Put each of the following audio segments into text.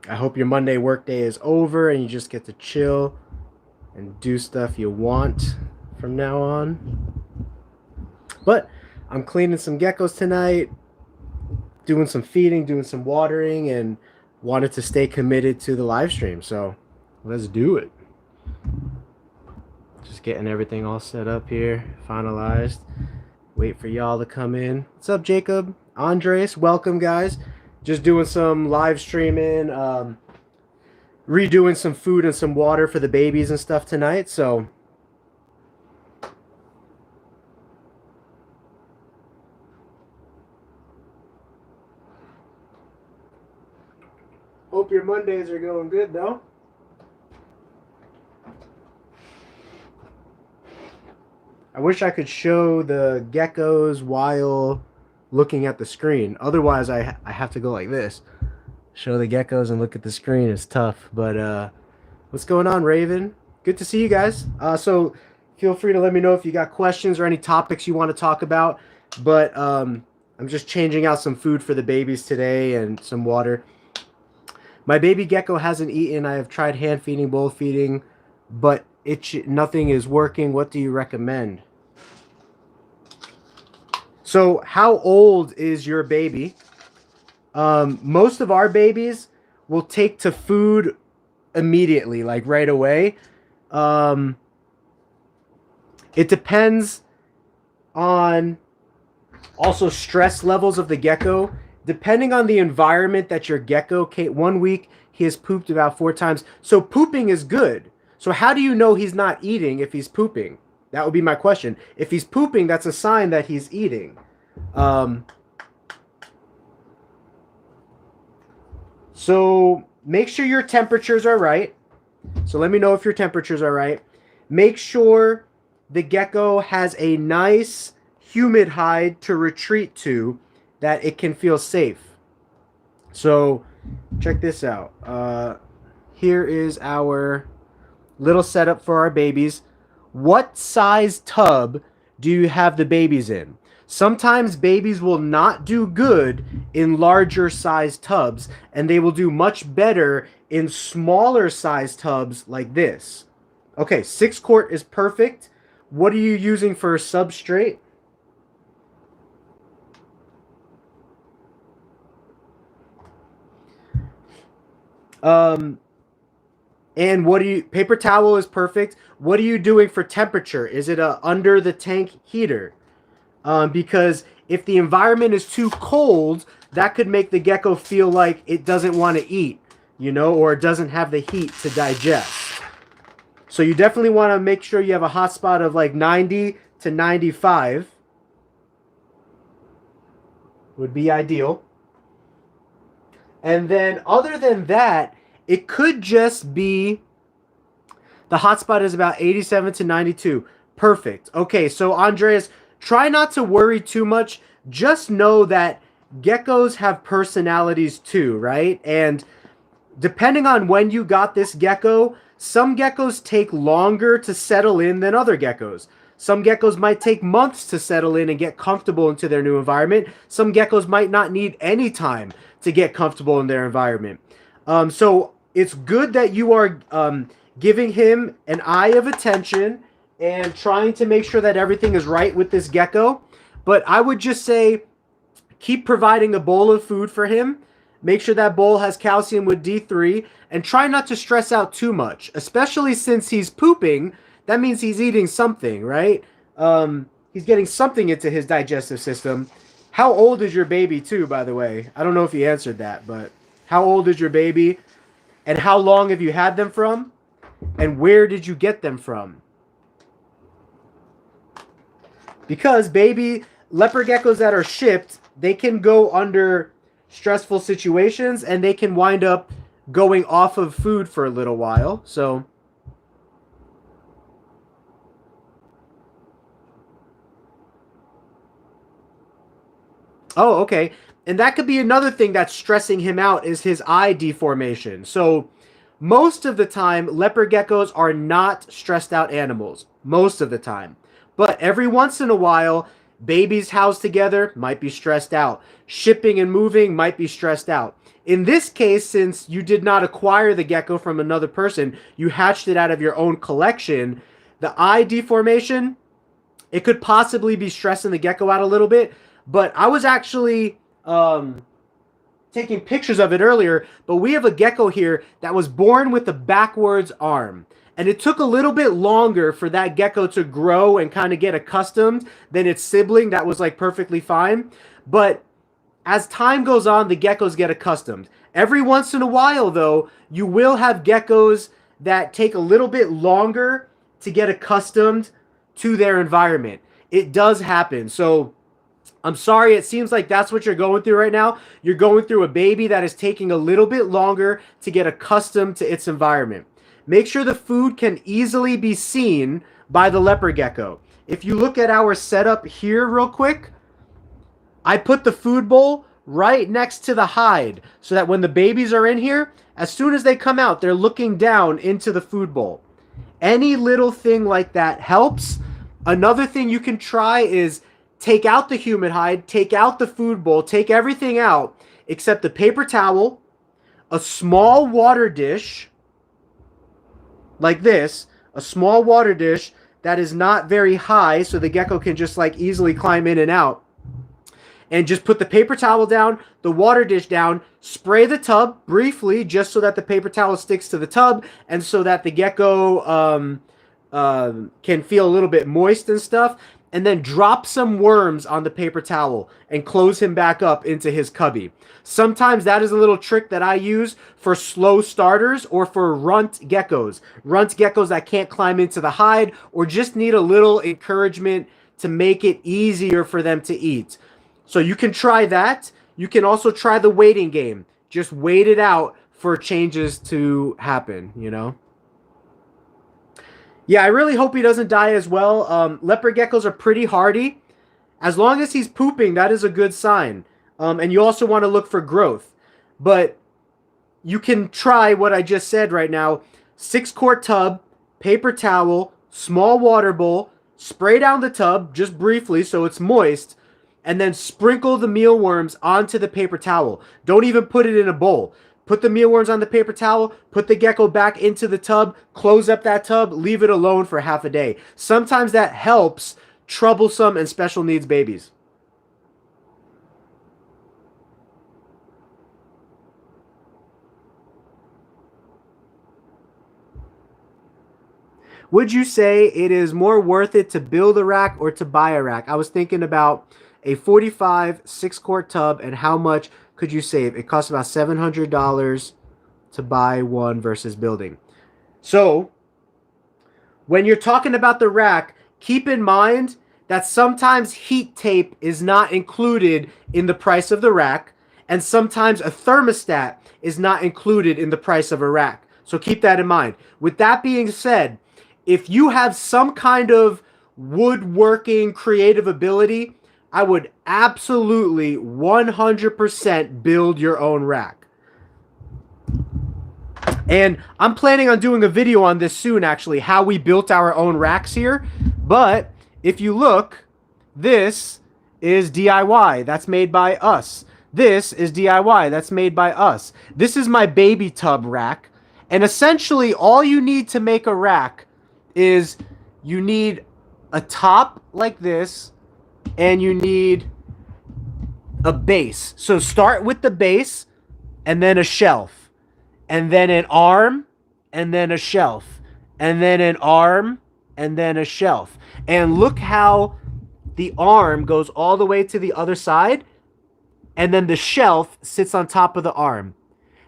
I hope your Monday workday is over and you just get to chill and do stuff you want from now on. But I'm cleaning some geckos tonight, doing some feeding, doing some watering, and wanted to stay committed to the live stream. So let's do it. Just getting everything all set up here, finalized. Wait for y'all to come in. What's up, Jacob? Andres, welcome, guys. Just doing some live streaming, redoing some food and some water for the babies and stuff tonight. So hope your Mondays are going good, though. I wish I could show the geckos while looking at the screen. Otherwise, I have to go like this. Show the geckos and look at the screen is tough. But what's going on, Raven? Good to see you guys. So feel free to let me know if you got questions or any topics you want to talk about. But I'm just changing out some food for the babies today and some water. My baby gecko hasn't eaten. I have tried hand feeding, bowl feeding, but nothing is working. What do you recommend? So how old is your baby? Most of our babies will take to food immediately, like right away. It depends on also stress levels of the gecko. Depending on the environment that your gecko, 1 week he has pooped about 4 times. So pooping is good. So how do you know he's not eating if he's pooping? That would be my question. If he's pooping, that's a sign that he's eating. So make sure your temperatures are right. So let me know if your temperatures are right. Make sure the gecko has a nice humid hide to retreat to that it can feel safe. So check this out. Here is our little setup for our babies. What size tub do you have the babies in? Sometimes babies will not do good in larger size tubs, and they will do much better in smaller size tubs like this. Okay, 6 quart is perfect. What are you using for a substrate? And what do you, paper towel is perfect. What are you doing for temperature? Is it a under the tank heater? Because if the environment is too cold, that could make the gecko feel like it doesn't want to eat, you know, or it doesn't have the heat to digest. So you definitely want to make sure you have a hot spot of like 90 to 95 would be ideal. And then other than that, it could just be the hotspot is about 87 to 92. Perfect. Okay, so Andreas, try not to worry too much. Just know that geckos have personalities too, right? And depending on when you got this gecko, some geckos take longer to settle in than other geckos. Some geckos might take months to settle in and get comfortable into their new environment. Some geckos might not need any time to get comfortable in their environment. So it's good that you are giving him an eye of attention and trying to make sure that everything is right with this gecko. But I would just say keep providing a bowl of food for him. Make sure that bowl has calcium with D3 and try not to stress out too much, especially since he's pooping. That means he's eating something, right? He's getting something into his digestive system. How old is your baby too, by the way? I don't know if you answered that, but how old is your baby? And how long have you had them from? And where did you get them from? Because baby leopard geckos that are shipped, they can go under stressful situations and they can wind up going off of food for a little while. So oh, okay. And that could be another thing that's stressing him out is his eye deformation. So most of the time, leopard geckos are not stressed out animals. Most of the time. But every once in a while, Babies housed together might be stressed out. Shipping and moving might be stressed out. In this case, since you did not acquire the gecko from another person, you hatched it out of your own collection, the eye deformation, it could possibly be stressing the gecko out a little bit. But I was actually taking pictures of it earlier, but we have a gecko here that was born with a backwards arm. And it took a little bit longer for that gecko to grow and kind of get accustomed than its sibling that was like perfectly fine. But as time goes on, the geckos get accustomed. Every once in a while, though, you will have geckos that take a little bit longer to get accustomed to their environment. It does happen. So I'm sorry, it seems like that's what you're going through right now. You're going through a baby that is taking a little bit longer to get accustomed to its environment. Make sure the food can easily be seen by the leopard gecko. If you look at our setup here real quick, I put the food bowl right next to the hide so that when the babies are in here, as soon as they come out, they're looking down into the food bowl. Any little thing like that helps. Another thing you can try is take out the human hide, take out the food bowl, take everything out except the paper towel, a small water dish, like this, a small water dish that is not very high so the gecko can just like easily climb in and out. And just put the paper towel down, the water dish down, spray the tub briefly just so that the paper towel sticks to the tub and so that the gecko can feel a little bit moist and stuff. And then drop some worms on the paper towel and close him back up into his cubby. Sometimes that is a little trick that I use for slow starters or for runt geckos. Runt geckos that can't climb into the hide or just need a little encouragement to make it easier for them to eat. So you can try that. You can also try the waiting game. Just wait it out for changes to happen, you know? Yeah, I really hope he doesn't die as well. Leopard geckos are pretty hardy. As long as he's pooping, that is a good sign. And you also want to look for growth. But you can try what I just said right now. 6-quart tub, paper towel, small water bowl, spray down the tub just briefly so it's moist, and then sprinkle the mealworms onto the paper towel. Don't even put it in a bowl. Put the mealworms on the paper towel, put the gecko back into the tub, close up that tub, leave it alone for half a day. Sometimes that helps troublesome and special needs babies. Would you say it is more worth it to build a rack or to buy a rack? I was thinking about a 45 6-quart tub and how much could you save? It costs about $700 to buy one versus building. So when you're talking about the rack, keep in mind that sometimes heat tape is not included in the price of the rack, and sometimes a thermostat is not included in the price of a rack. So keep that in mind. With that being said, if you have some kind of woodworking creative ability, I would absolutely 100% build your own rack. And I'm planning on doing a video on this soon, actually, how we built our own racks here. But if you look, this is DIY. That's made by us. This is DIY. That's made by us. This is my baby tub rack. And essentially, all you need to make a rack is you need a top like this, and you need a base. So start with the base, and then a shelf, and then an arm, and then a shelf, and then an arm, and then a shelf. And look how the arm goes all the way to the other side, and then the shelf sits on top of the arm.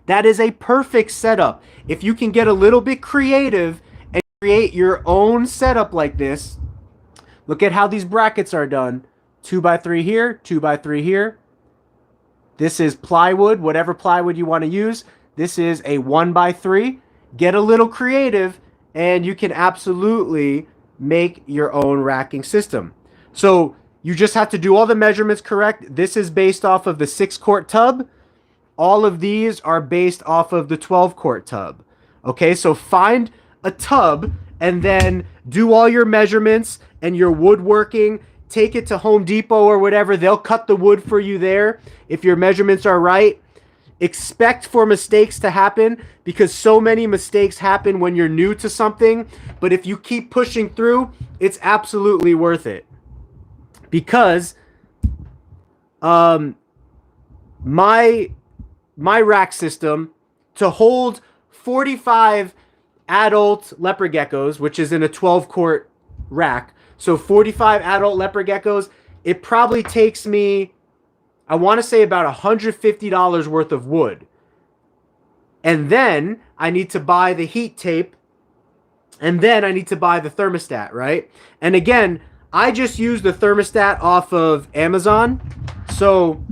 That is a perfect setup. If you can get a little bit creative and create your own setup like this, look at how these brackets are done. 2x3 here, 2x3 here. This is plywood, whatever plywood you want to use. This is a 1x3. Get a little creative, and you can absolutely make your own racking system. So you just have to do all the measurements correct. This is based off of the 6-quart tub. All of these are based off of the 12-quart tub. Okay, so find a tub and then do all your measurements and your woodworking. take it to Home Depot or whatever. They'll cut the wood for you there if your measurements are right. Expect for mistakes to happen, because so many mistakes happen when you're new to something. But if you keep pushing through, it's absolutely worth it. Because my rack system, to hold 45 adult leopard geckos, which is in a 12-quart rack, so 45 adult leopard geckos, it probably takes me, I want to say, about $150 worth of wood. And then I need to buy the heat tape. And then I need to buy the thermostat, right? And again, I just use the thermostat off of Amazon. So,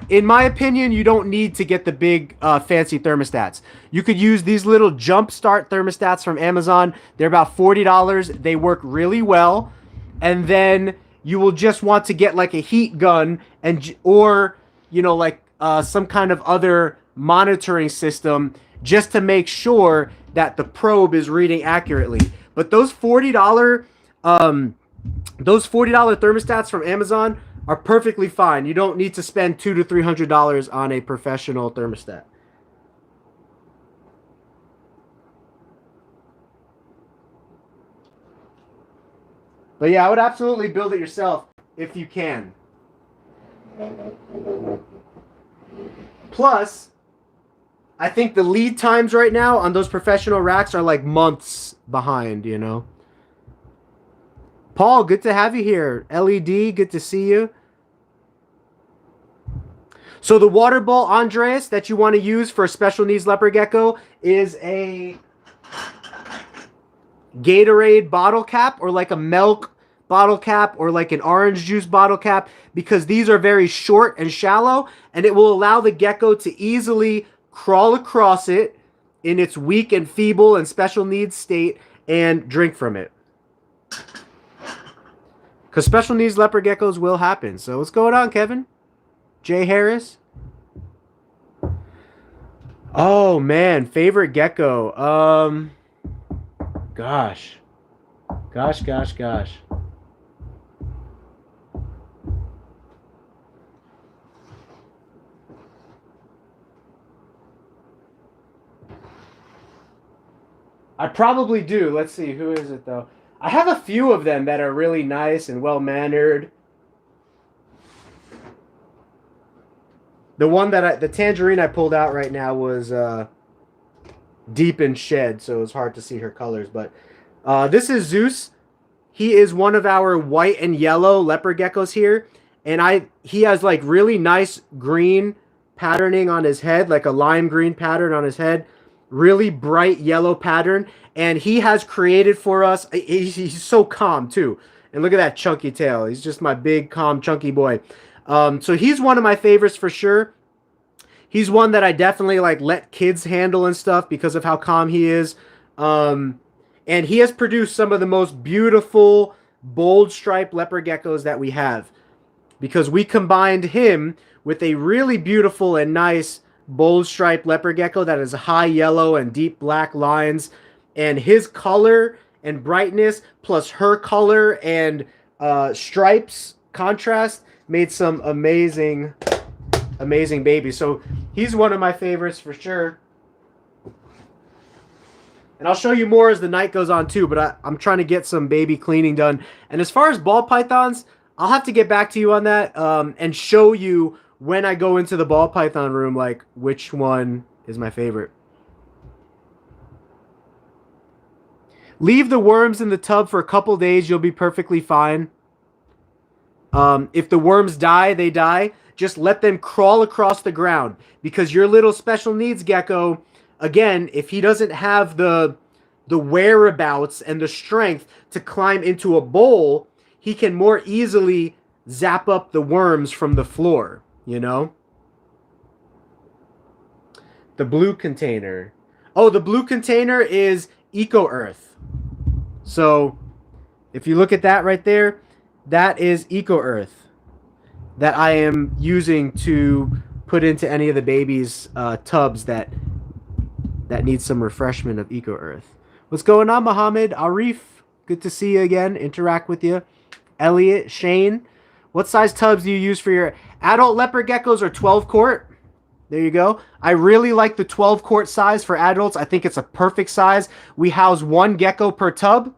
in my opinion, you don't need to get the big fancy thermostats. You could use these little jump start thermostats from Amazon. They're about $40. They work really well. And then you will just want to get like a heat gun, or like some kind of other monitoring system, just to make sure that the probe is reading accurately. But those $40 thermostats from Amazon are perfectly fine. You don't need to spend $200 to $300 on a professional thermostat. But yeah, I would absolutely build it yourself if you can. Plus, I think the lead times right now on those professional racks are like months behind, Paul, good to have you here. LED, good to see you. So the water ball, Andreas, that you want to use for a special needs leopard gecko is a Gatorade bottle cap, or like a milk bottle cap, or like an orange juice bottle cap, because these are very short and shallow, and it will allow the gecko to easily crawl across it in its weak and feeble and special needs state and drink from it. Because special needs leopard geckos will happen. So what's going on, Kevin? Jay Harris? Oh man, favorite gecko. Gosh. I probably do. Let's see, who is it though? I have a few of them that are really nice and well-mannered. The tangerine I pulled out right now was deep in shed, so it's hard to see her colors. But this is Zeus. He is one of our white and yellow leopard geckos here, and he has like really nice green patterning on his head, like a lime green pattern on his head, really bright yellow pattern, and he has created for us. He's so calm too, and look at that chunky tail. He's just my big, calm, chunky boy. So he's one of my favorites for sure. He's one that I definitely like let kids handle and stuff because of how calm he is. And he has produced some of the most beautiful bold striped leopard geckos that we have, because we combined him with a really beautiful and nice bold striped leopard gecko that is high yellow and deep black lines, and his color and brightness plus her color and stripes contrast made some amazing babies. So he's one of my favorites for sure. And I'll show you more as the night goes on too, but I'm trying to get some baby cleaning done. And as far as ball pythons, I'll have to get back to you on that and show you when I go into the ball python room, like which one is my favorite. Leave the worms in the tub for a couple days. You'll be perfectly fine. If the worms die, they die. Just let them crawl across the ground, because your little special needs gecko, again, if he doesn't have the whereabouts and the strength to climb into a bowl, he can more easily zap up the worms from the floor, The blue container. Oh, the blue container is Eco Earth. So if you look at that right there, that is Eco Earth that I am using to put into any of the babies' tubs that need some refreshment of Eco Earth. What's going on, Mohammed? Arif, good to see you again. Interact with you. Elliot, Shane. What size tubs do you use for your adult leopard geckos? Are 12 quart. There you go. I really like the 12 quart size for adults. I think it's a perfect size. We house 1 gecko per tub.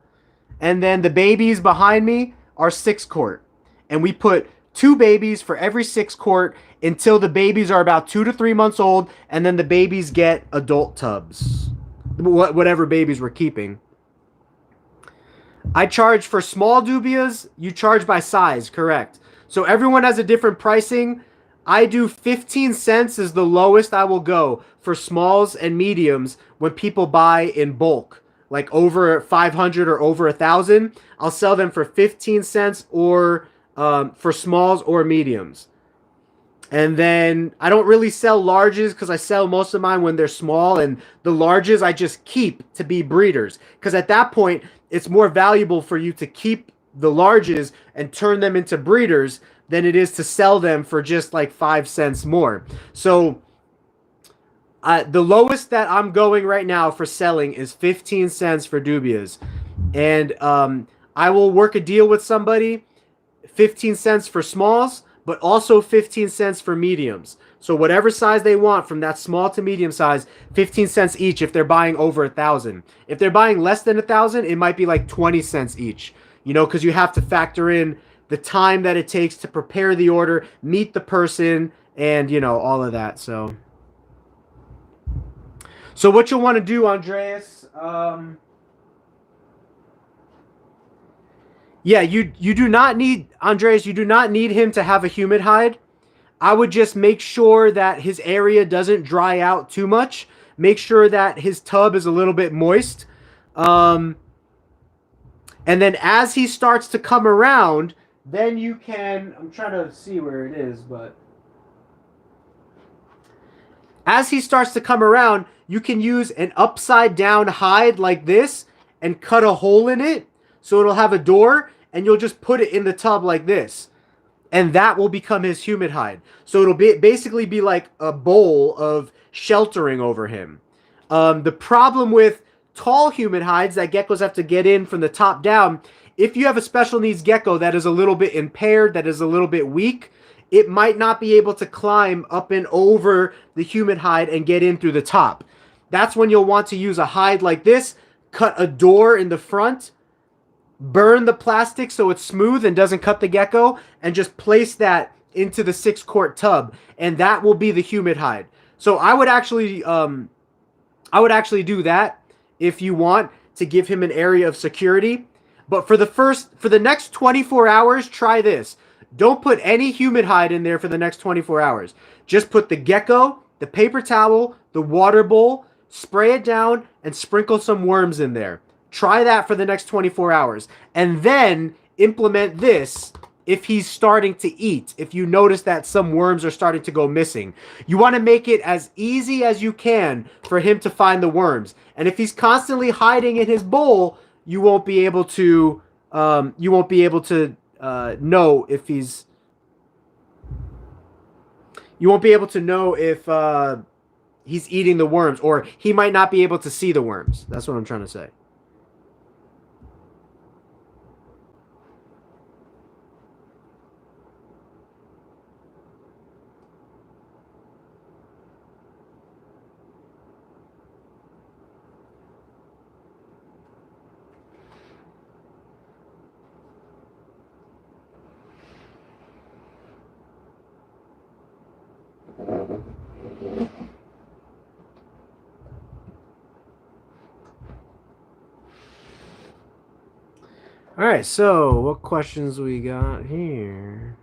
And then the babies behind me are 6 quart. And we put 2 babies for every 6 quart until the babies are about 2 to 3 months old. And then the babies get adult tubs. Whatever babies we're keeping. I charge for small dubias. You charge by size, correct. So everyone has a different pricing. I do 15 cents is the lowest I will go for smalls and mediums when people buy in bulk. Like over 500 or over 1,000, I'll sell them for 15 cents or for smalls or mediums. And then I don't really sell larges because I sell most of mine when they're small. And the larges I just keep to be breeders. Because at that point, it's more valuable for you to keep the larges and turn them into breeders than it is to sell them for just like 5 cents more. So the lowest that I'm going right now for selling is 15 cents for dubias. And I will work a deal with somebody, 15 cents for smalls, but also 15 cents for mediums. So whatever size they want, from that small to medium size, 15 cents each if they're buying over 1,000. If they're buying less than 1,000, it might be like 20 cents each. You know, because you have to factor in the time that it takes to prepare the order, meet the person, and, you know, all of that. So what you'll want to do, Andreas, yeah, you do not need, Andreas, you do not need him to have a humid hide. I would just make sure that his area doesn't dry out too much. Make sure that his tub is a little bit moist. And then as he starts to come around, then you can, I'm trying to see where it is, but as he starts to come around, you can use an upside down hide like this and cut a hole in it so it'll have a door, and you'll just put it in the tub like this. And that will become his humid hide. So it'll basically be like a bowl of sheltering over him. The problem with tall humid hides that geckos have to get in from the top down, if you have a special needs gecko that is a little bit impaired, that is a little bit weak, it might not be able to climb up and over the humid hide and get in through the top. That's when you'll want to use a hide like this, cut a door in the front, burn the plastic so it's smooth and doesn't cut the gecko, and just place that into the 6 quart tub, and that will be the humid hide. So I would actually do that if you want to give him an area of security. But for the next 24 hours, try this. Don't put any humid hide in there for the next 24 hours. Just put the gecko, the paper towel, the water bowl, spray it down, and sprinkle some worms in there. Try that for the next 24 hours. And then implement this if he's starting to eat. If you notice that some worms are starting to go missing. You want to make it as easy as you can for him to find the worms. And if he's constantly hiding in his bowl, you won't be able to know if he's... You won't be able to know if he's eating the worms, or he might not be able to see the worms. That's what I'm trying to say. All right, so what questions we got here?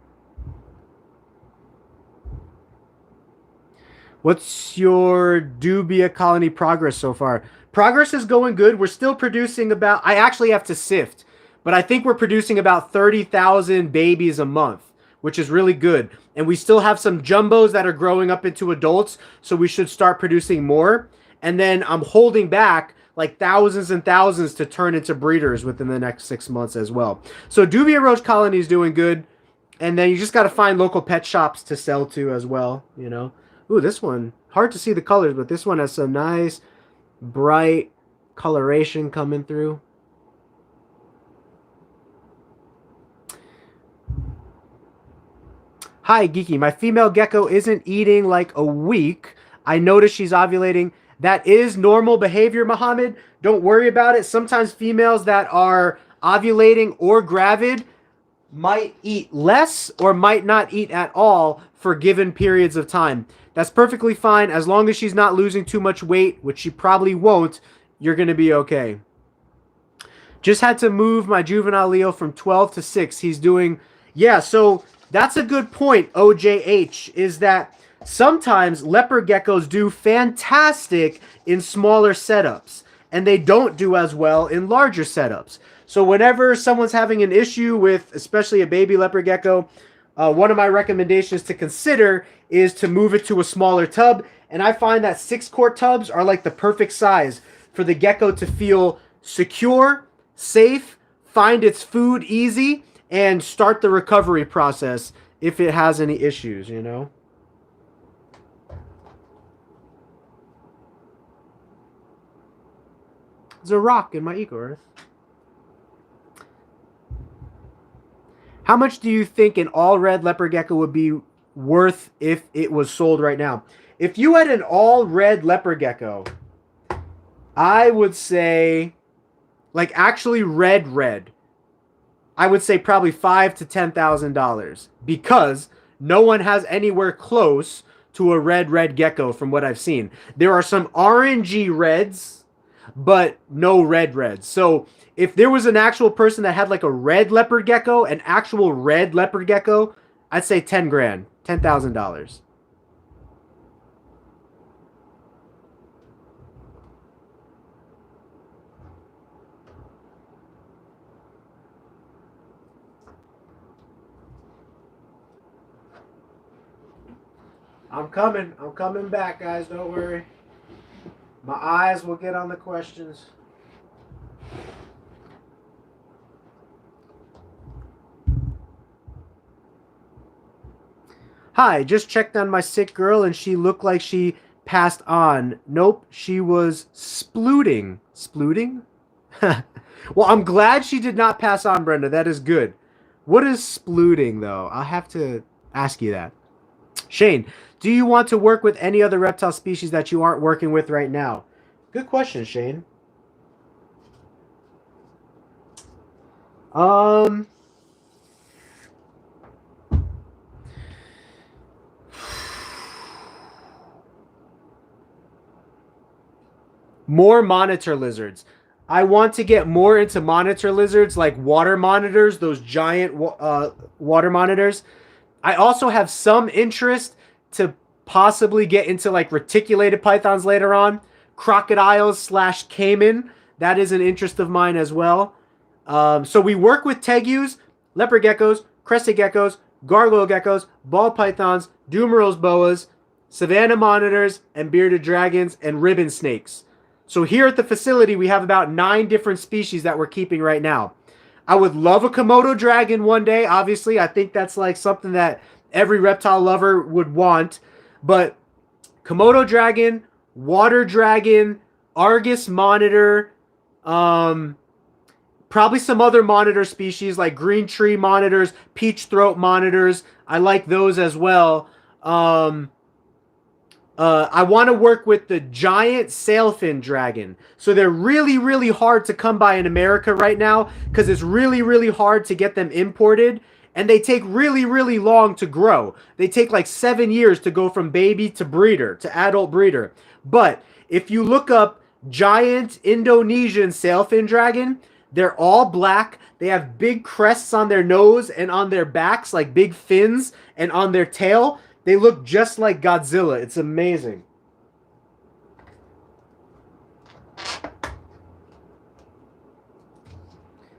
What's your dubia colony progress so far? Progress is going good. We're still producing about, I actually have to sift, but I think we're producing about 30,000 babies a month, which is really good. And we still have some jumbos that are growing up into adults, so we should start producing more. And then I'm holding back like thousands and thousands to turn into breeders within the next 6 months as well. So dubia roach colony is doing good. And then you just got to find local pet shops to sell to as well, you know. Ooh, this one, hard to see the colors, but this one has some nice bright coloration coming through. Hi, Geeky. My female gecko isn't eating like a week. I noticed she's ovulating. That is normal behavior, Mohammed. Don't worry about it. Sometimes females that are ovulating or gravid might eat less or might not eat at all for given periods of time. That's perfectly fine as long as she's not losing too much weight, which she probably won't. You're going to be okay. Just had to move my juvenile Leo from 12 to 6. He's doing... Yeah, so that's a good point, OJH, is that sometimes leopard geckos do fantastic in smaller setups, and they don't do as well in larger setups. So whenever someone's having an issue with, especially a baby leopard gecko, one of my recommendations to consider is to move it to a smaller tub. And I find that 6-quart tubs are like the perfect size for the gecko to feel secure, safe, find its food easy, and start the recovery process if it has any issues, you know? There's a rock in my eco-earth. How much do you think an all-red leopard gecko would be worth if it was sold right now? If you had an all-red leopard gecko, I would say, like actually red, I would say probably $5,000 to $10,000 because no one has anywhere close to a red gecko from what I've seen. There are some orangey reds, but no reds. So if there was an actual person that had like a red leopard gecko, an actual red leopard gecko, I'd say 10 grand, $10,000. I'm coming back, guys, don't worry. My eyes will get on the questions. Hi, just checked on my sick girl and she looked like she passed on. Nope, she was splooting. Splooting? Well, I'm glad she did not pass on, Brenda. That is good. What is splooting, though? I'll have to ask you that. Shane, do you want to work with any other reptile species that you aren't working with right now? Good question, Shane. More monitor lizards. I want to get more into monitor lizards like water monitors, those giant water monitors. I also have some interest to possibly get into like reticulated pythons later on. Crocodiles / caiman. That is an interest of mine as well. So we work with tegus, leopard geckos, crested geckos, gargoyle geckos, ball pythons, Dumeril's boas, savanna monitors, and bearded dragons, and ribbon snakes. So here at the facility, we have about 9 different species that we're keeping right now. I would love a Komodo dragon one day. Obviously, I think that's like something that every reptile lover would want. But Komodo dragon, water dragon, Argus monitor, probably some other monitor species like green tree monitors, peach throat monitors. I like those as well. I want to work with the giant sailfin dragon. So they're really hard to come by in America right now because it's really hard to get them imported. And they take really long to grow. They take like 7 years to go from baby to breeder, to adult breeder. But if you look up giant Indonesian sailfin dragon, they're all black. They have big crests on their nose and on their backs, like big fins, and on their tail. They look just like Godzilla. It's amazing.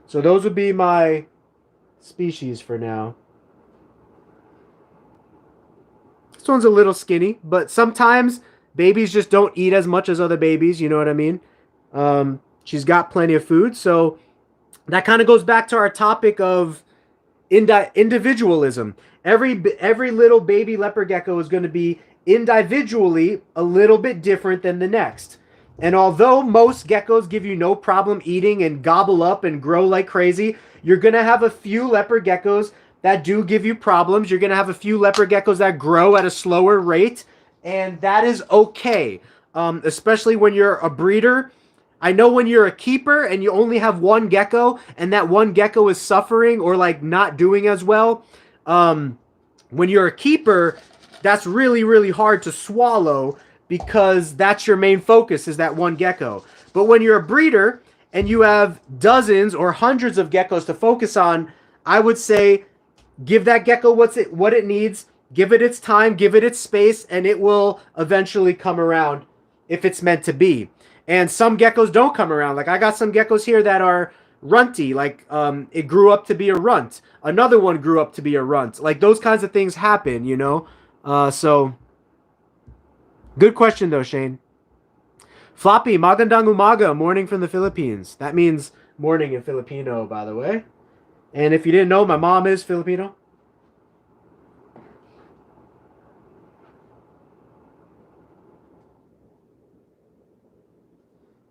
So those would be my species for now. This one's a little skinny, but sometimes babies just don't eat as much as other babies. You know what I mean? She's got plenty of food. So that kind of goes back to our topic of individualism. Every little baby leopard gecko is going to be individually a little bit different than the next. And although most geckos give you no problem eating and gobble up and grow like crazy, you're going to have a few leopard geckos that do give you problems. You're going to have a few leopard geckos that grow at a slower rate, and that is okay, especially when you're a breeder. I know when you're a keeper and you only have one gecko and that one gecko is suffering or like not doing as well, when you're a keeper, that's really, really hard to swallow because that's your main focus is that one gecko. But when you're a breeder and you have dozens or hundreds of geckos to focus on, I would say give that gecko what it needs, give it its time, give it its space, and it will eventually come around if it's meant to be. And some geckos don't come around. Like I got some geckos here that are runty, like it grew up to be a runt. Another one grew up to be a runt. Like those kinds of things happen, you know? So good question though, Shane. Floppy, magandang umaga, morning from the Philippines. That means morning in Filipino, by the way. And if you didn't know, my mom is Filipino.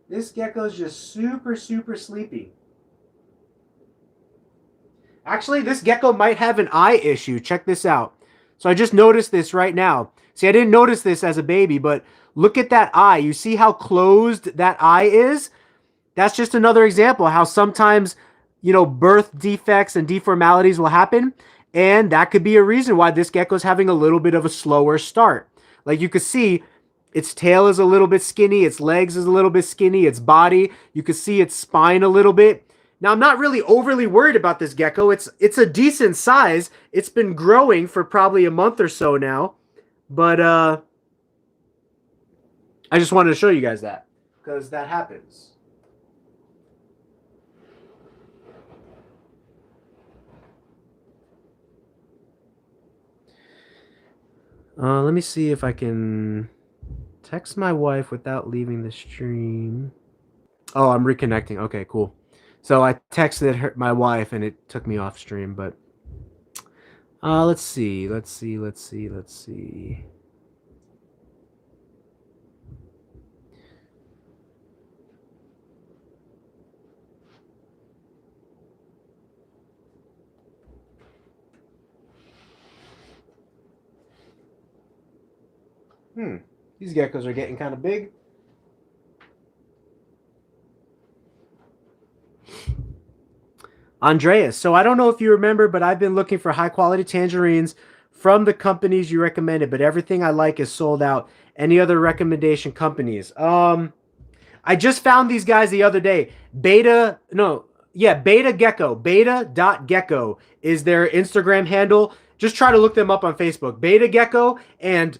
This gecko is just super, super sleepy. Actually, this gecko might have an eye issue. Check this out. So I just noticed this right now. See, I didn't notice this as a baby, but look at that eye. You see how closed that eye is? That's just another example how sometimes, you know, birth defects and deformalities will happen. And that could be a reason why this gecko is having a little bit of a slower start. Like you can see, its tail is a little bit skinny. Its legs is a little bit skinny. Its body, you can see its spine a little bit. Now, I'm not really overly worried about this gecko. It's a decent size. It's been growing for probably a month or so now. But I just wanted to show you guys that because that happens. Let me see if I can text my wife without leaving the stream. Oh, I'm reconnecting. Okay, cool. So I texted my wife and it took me off stream, but let's see. These geckos are getting kind of big. Andreas, so I don't know if you remember, but I've been looking for high quality tangerines from the companies you recommended, but everything I like is sold out. Any other recommendation companies? I just found these guys the other day. Beta Gecko. Beta.gecko is their Instagram handle. Just try to look them up on Facebook. Beta Gecko and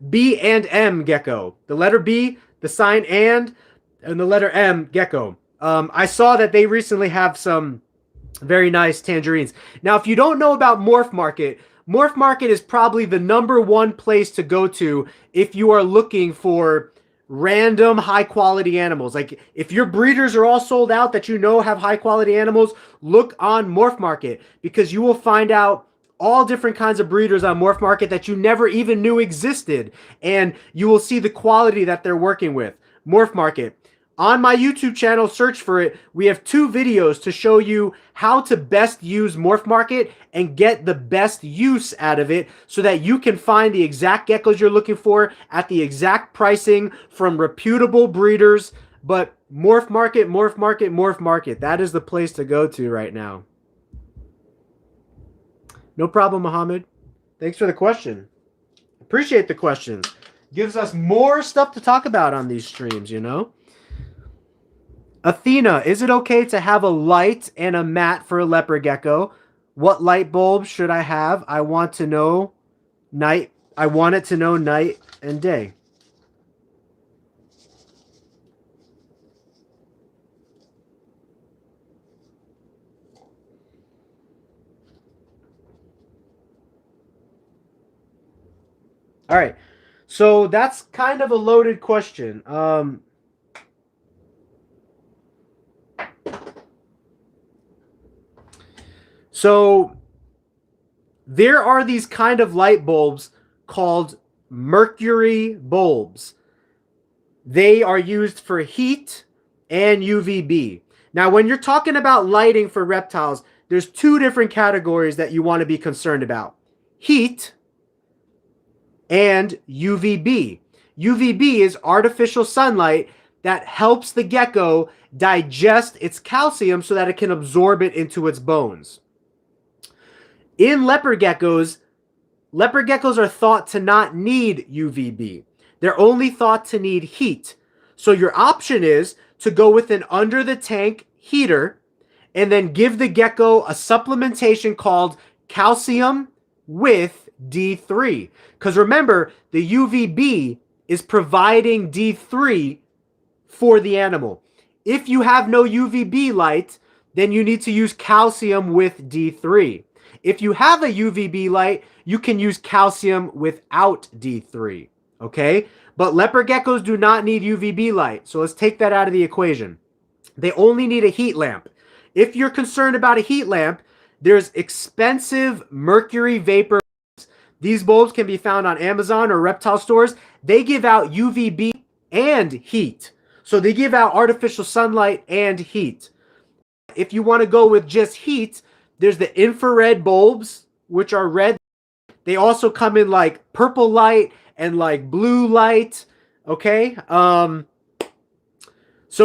B&M Gecko. The letter B, the sign and the letter M Gecko. I saw that they recently have some very nice tangerines. Now, if you don't know about Morph Market is probably the #1 place to go to if you are looking for random high quality animals. Like if your breeders are all sold out that you know have high quality animals, look on Morph Market because you will find out all different kinds of breeders on Morph Market that you never even knew existed, and you will see the quality that they're working with. Morph Market. On my YouTube channel, search for it. We have 2 videos to show you how to best use Morph Market and get the best use out of it so that you can find the exact geckos you're looking for at the exact pricing from reputable breeders. But Morph Market, Morph Market, Morph Market. That is the place to go to right now. No problem, Mohammed. Thanks for the question. Appreciate the questions. Gives us more stuff to talk about on these streams, you know? Athena, is it okay to have a light and a mat for a leopard gecko? What light bulb should I have? I want it to know night and day. All right. So that's kind of a loaded question. So there are these kind of light bulbs called mercury bulbs. They are used for heat and UVB. Now, when you're talking about lighting for reptiles, there's two different categories that you want to be concerned about: heat and UVB. UVB is artificial sunlight that helps the gecko digest its calcium so that it can absorb it into its bones. In leopard geckos are thought to not need UVB. They're only thought to need heat. So your option is to go with an under the tank heater and then give the gecko a supplementation called calcium with D3. Because remember, the UVB is providing D3 for the animal. If you have no UVB light, then you need to use calcium with D3. If you have a UVB light, you can use calcium without D3, okay? But leopard geckos do not need UVB light, so let's take that out of the equation. They only need a heat lamp. If you're concerned about a heat lamp, there's expensive mercury vapor. These bulbs can be found on Amazon or reptile stores. They give out UVB and heat. So they give out artificial sunlight and heat. If you want to go with just heat, there's the infrared bulbs, which are red. They also come in like purple light and like blue light. Okay. So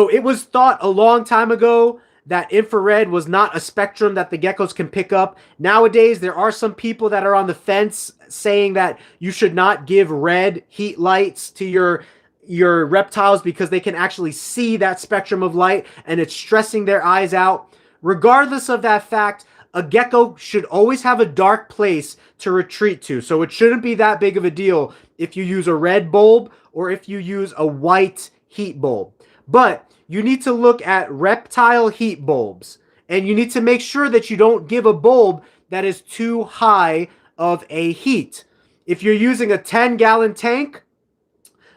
it was thought a long time ago that infrared was not a spectrum that the geckos can pick up. Nowadays, there are some people that are on the fence saying that you should not give red heat lights to your reptiles because they can actually see that spectrum of light and it's stressing their eyes out. Regardless of that fact, a gecko should always have a dark place to retreat to. So it shouldn't be that big of a deal if you use a red bulb or if you use a white heat bulb. But you need to look at reptile heat bulbs, and you need to make sure that you don't give a bulb that is too high of a heat. If you're using a 10-gallon tank,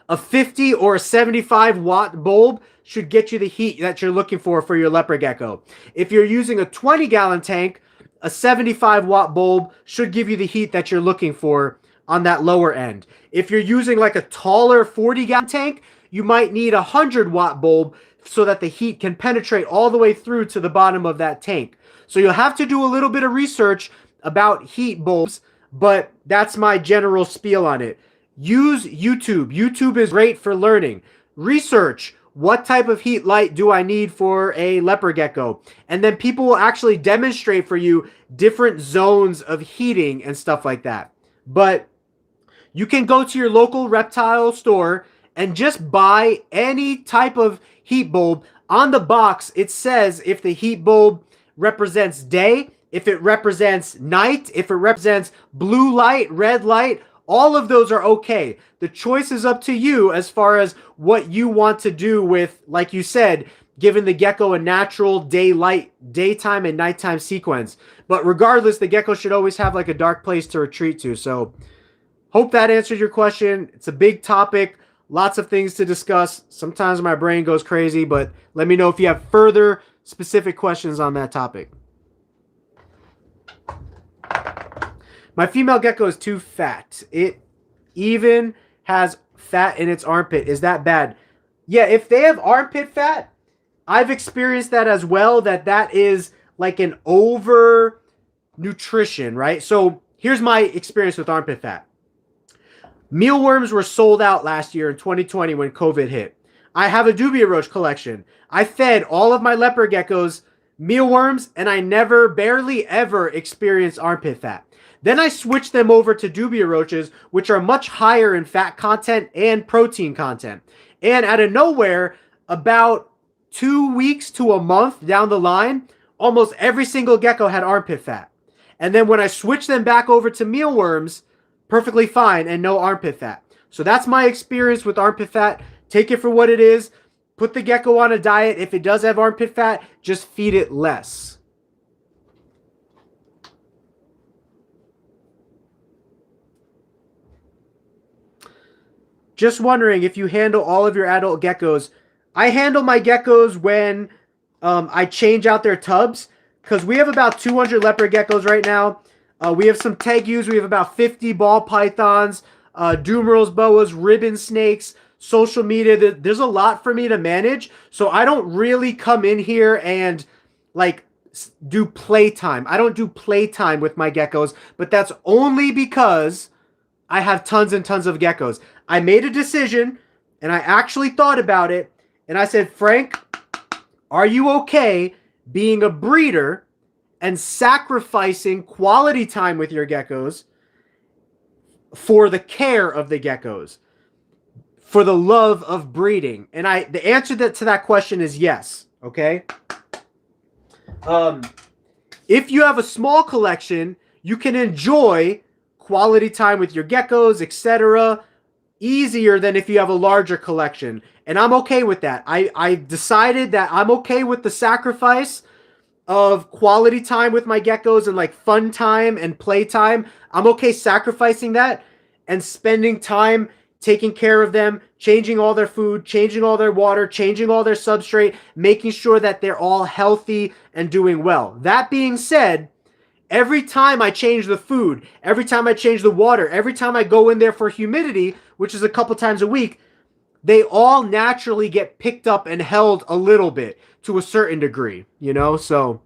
a 50 or a 75 watt bulb should get you the heat that you're looking for your leopard gecko. If you're using a 20-gallon tank, a 75 watt bulb should give you the heat that you're looking for on that lower end. If you're using like a taller 40-gallon tank, you might need a 100-watt bulb so that the heat can penetrate all the way through to the bottom of that tank. So you'll have to do a little bit of research about heat bulbs, but that's my general spiel on it. Use YouTube. YouTube is great for learning. Research, what type of heat light do I need for a leopard gecko? And then people will actually demonstrate for you different zones of heating and stuff like that. But you can go to your local reptile store and just buy any type of heat bulb. On the box, it says if the heat bulb represents day, if it represents night, if it represents blue light, red light, all of those are okay. The choice is up to you as far as what you want to do with, like you said, giving the gecko a natural daytime and nighttime sequence. But regardless, the gecko should always have like a dark place to retreat to. So hope that answered your question. It's a big topic. Lots of things to discuss. Sometimes my brain goes crazy, but let me know if you have further specific questions on that topic. My female gecko is too fat. It even has fat in its armpit. Is that bad? Yeah, if they have armpit fat, I've experienced that as well, that is like an over nutrition, right? So here's my experience with armpit fat. Mealworms were sold out last year in 2020 when COVID hit. I have a dubia roach collection. I fed all of my leopard geckos mealworms, and I barely ever experienced armpit fat. Then I switched them over to dubia roaches, which are much higher in fat content and protein content. And out of nowhere, about 2 weeks to a month down the line, almost every single gecko had armpit fat. And then when I switched them back over to mealworms, perfectly fine and no armpit fat. So that's my experience with armpit fat. Take it for what it is. Put the gecko on a diet. If it does have armpit fat, just feed it less. Just wondering if you handle all of your adult geckos. I handle my geckos when I change out their tubs, because we have about 200 leopard geckos right now. We have some tegus. We have about 50 ball pythons, dumerals, boas, ribbon snakes, social media. There's a lot for me to manage. So I don't really come in here and like do playtime. I don't do playtime with my geckos, but that's only because I have tons and tons of geckos. I made a decision, and I actually thought about it, and I said, Frank, are you okay being a breeder and sacrificing quality time with your geckos for the care of the geckos, for the love of breeding? And the answer to that question is yes. Okay. If you have a small collection, you can enjoy quality time with your geckos, etc., easier than if you have a larger collection. And I'm okay with that. I decided that I'm okay with the sacrifice of quality time with my geckos and like fun time and play time. I'm okay sacrificing that and spending time taking care of them, changing all their food, changing all their water, changing all their substrate, making sure that they're all healthy and doing well. That being said, every time I change the food, every time I change the water, every time I go in there for humidity, which is a couple times a week, they all naturally get picked up and held a little bit to a certain degree, you know? So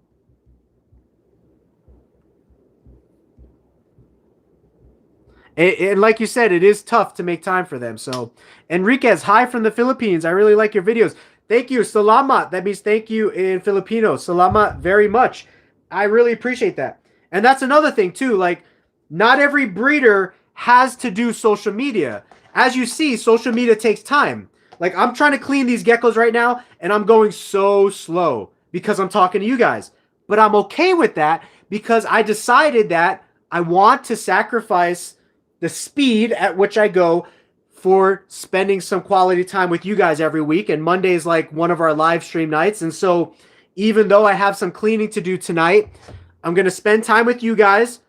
and like you said, it is tough to make time for them. So Enriquez, hi from the Philippines. I really like your videos. Thank you. Salamat. That means thank you in Filipino. Salamat very much. I really appreciate that. And that's another thing too. Like, not every breeder has to do social media. As you see, social media takes time. Like, I'm trying to clean these geckos right now, and I'm going so slow because I'm talking to you guys. But I'm okay with that because I decided that I want to sacrifice the speed at which I go for spending some quality time with you guys every week. And Monday is like one of our live stream nights. And so even though I have some cleaning to do tonight, I'm going to spend time with you guys,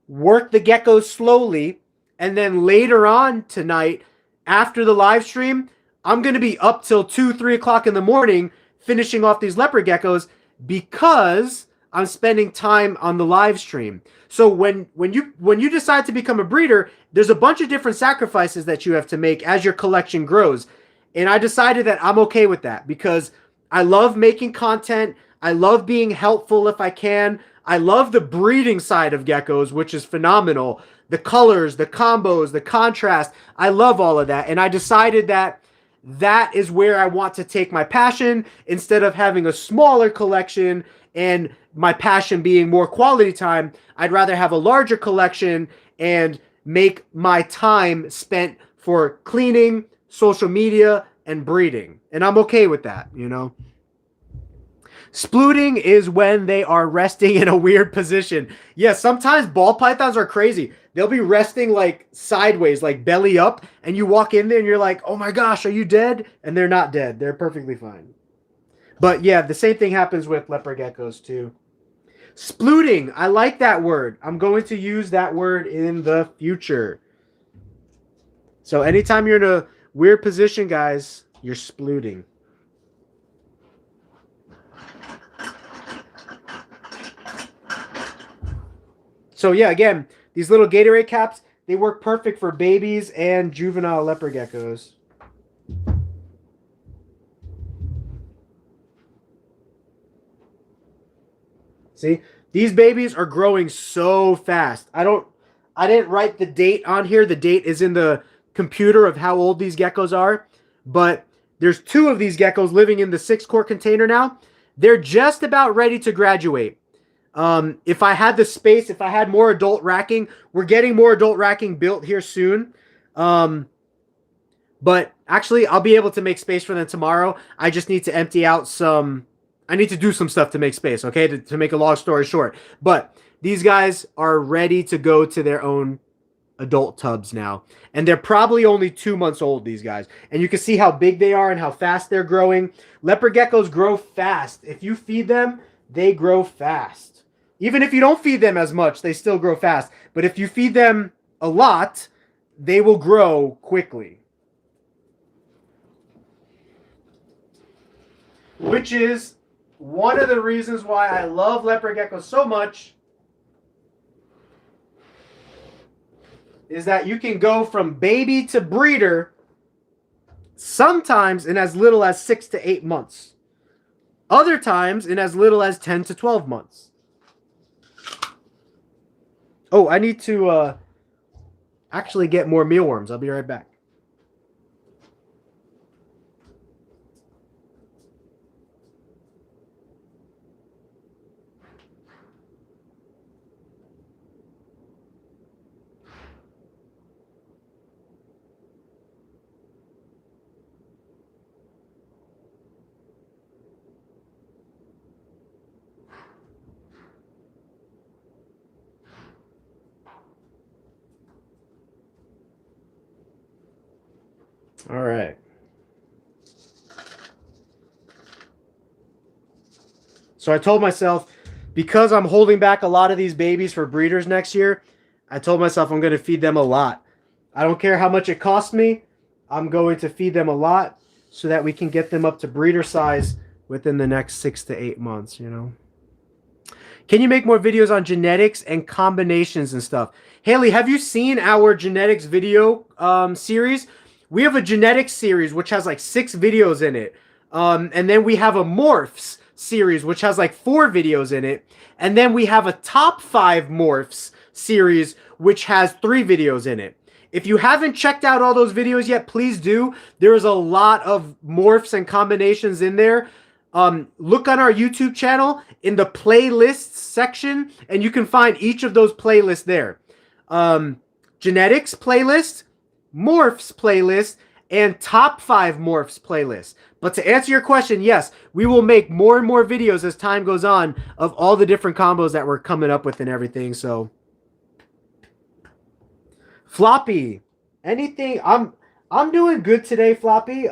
work the geckos slowly, and then later on tonight, after the live stream, I'm going to be up till 2, 3 o'clock in the morning finishing off these leopard geckos because I'm spending time on the live stream. So when you decide to become a breeder, there's a bunch of different sacrifices that you have to make as your collection grows. And I decided that I'm okay with that because I love making content. I love being helpful if I can. I love the breeding side of geckos, which is phenomenal. The colors, the combos, the contrast. I love all of that. And I decided that that is where I want to take my passion instead of having a smaller collection and my passion being more quality time. I'd rather have a larger collection and make my time spent for cleaning, social media, and breeding. And I'm okay with that, you know. Splooting is when they are resting in a weird position. Yeah, sometimes ball pythons are crazy. They'll be resting like sideways, like belly up, and you walk in there and you're like, oh my gosh, are you dead? And they're not dead. They're perfectly fine. But yeah, the same thing happens with leopard geckos too. Splooting, I like that word. I'm going to use that word in the future. So anytime you're in a weird position, guys, you're splooting. So yeah, again, these little Gatorade caps, they work perfect for babies and juvenile leopard geckos. See, these babies are growing so fast. I didn't write the date on here. The date is in the computer of how old these geckos are. But there's 2 of these geckos living in the 6-quart container now. They're just about ready to graduate. If I had the space, if I had more adult racking, we're getting more adult racking built here soon. But actually, I'll be able to make space for them tomorrow. I just need to empty out some... I need to do some stuff to make space, okay? To make a long story short. But these guys are ready to go to their own adult tubs now. And they're probably only 2 months old, these guys. And you can see how big they are and how fast they're growing. Leopard geckos grow fast. If you feed them, they grow fast. Even if you don't feed them as much, they still grow fast. But if you feed them a lot, they will grow quickly. Which is one of the reasons why I love leopard geckos so much, is that you can go from baby to breeder sometimes in as little as 6 to 8 months. Other times in as little as 10 to 12 months. Oh, I need to actually get more mealworms. I'll be right back. All right. So I told myself, because I'm holding back a lot of these babies for breeders next year, I told myself I'm going to feed them a lot. I don't care how much it costs me. I'm going to feed them a lot so that we can get them up to breeder size within the next 6 to 8 months, you know. Can you make more videos on genetics and combinations and stuff? Haley, have you seen our genetics video series? We have a genetics series which has like 6 videos in it. And then we have a morphs series which has like 4 videos in it. And then we have a top 5 morphs series which has 3 videos in it. If you haven't checked out all those videos yet, please do. There's a lot of morphs and combinations in there. Look on our YouTube channel in the playlists section, and you can find each of those playlists there. Genetics playlist, morphs playlist, and top 5 morphs playlist. But to answer your question, yes, we will make more and more videos as time goes on of all the different combos that we're coming up with and everything. So, Floppy, anything? I'm doing good today, Floppy.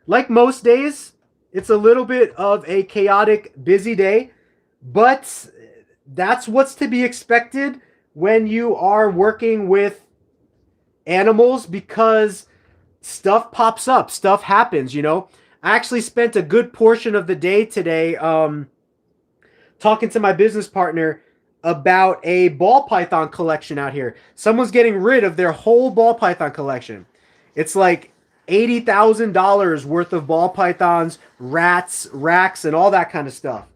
Like most days, it's a little bit of a chaotic, busy day, but that's what's to be expected when you are working with animals, because stuff pops up, stuff happens, you know. I actually spent a good portion of the day today talking to my business partner about a ball python collection out here. Someone's getting rid of their whole ball python collection. It's like $80,000 worth of ball pythons, rats, racks, and all that kind of stuff.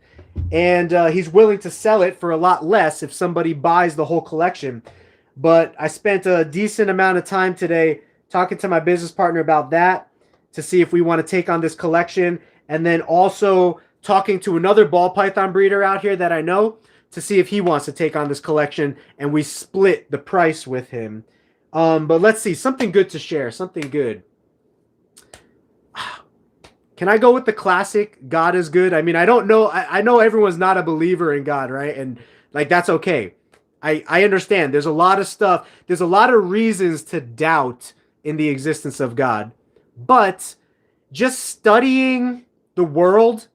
And he's willing to sell it for a lot less if somebody buys the whole collection. But I spent a decent amount of time today talking to my business partner about that to see if we want to take on this collection. And then also talking to another ball python breeder out here that I know to see if he wants to take on this collection. And we split the price with him. But let's see. Something good to share. Something good. Can I go with the classic, God is good? I mean, I don't know. I know everyone's not a believer in God, right? And like, that's okay. I understand. There's a lot of stuff. There's a lot of reasons to doubt in the existence of God. But just studying the world,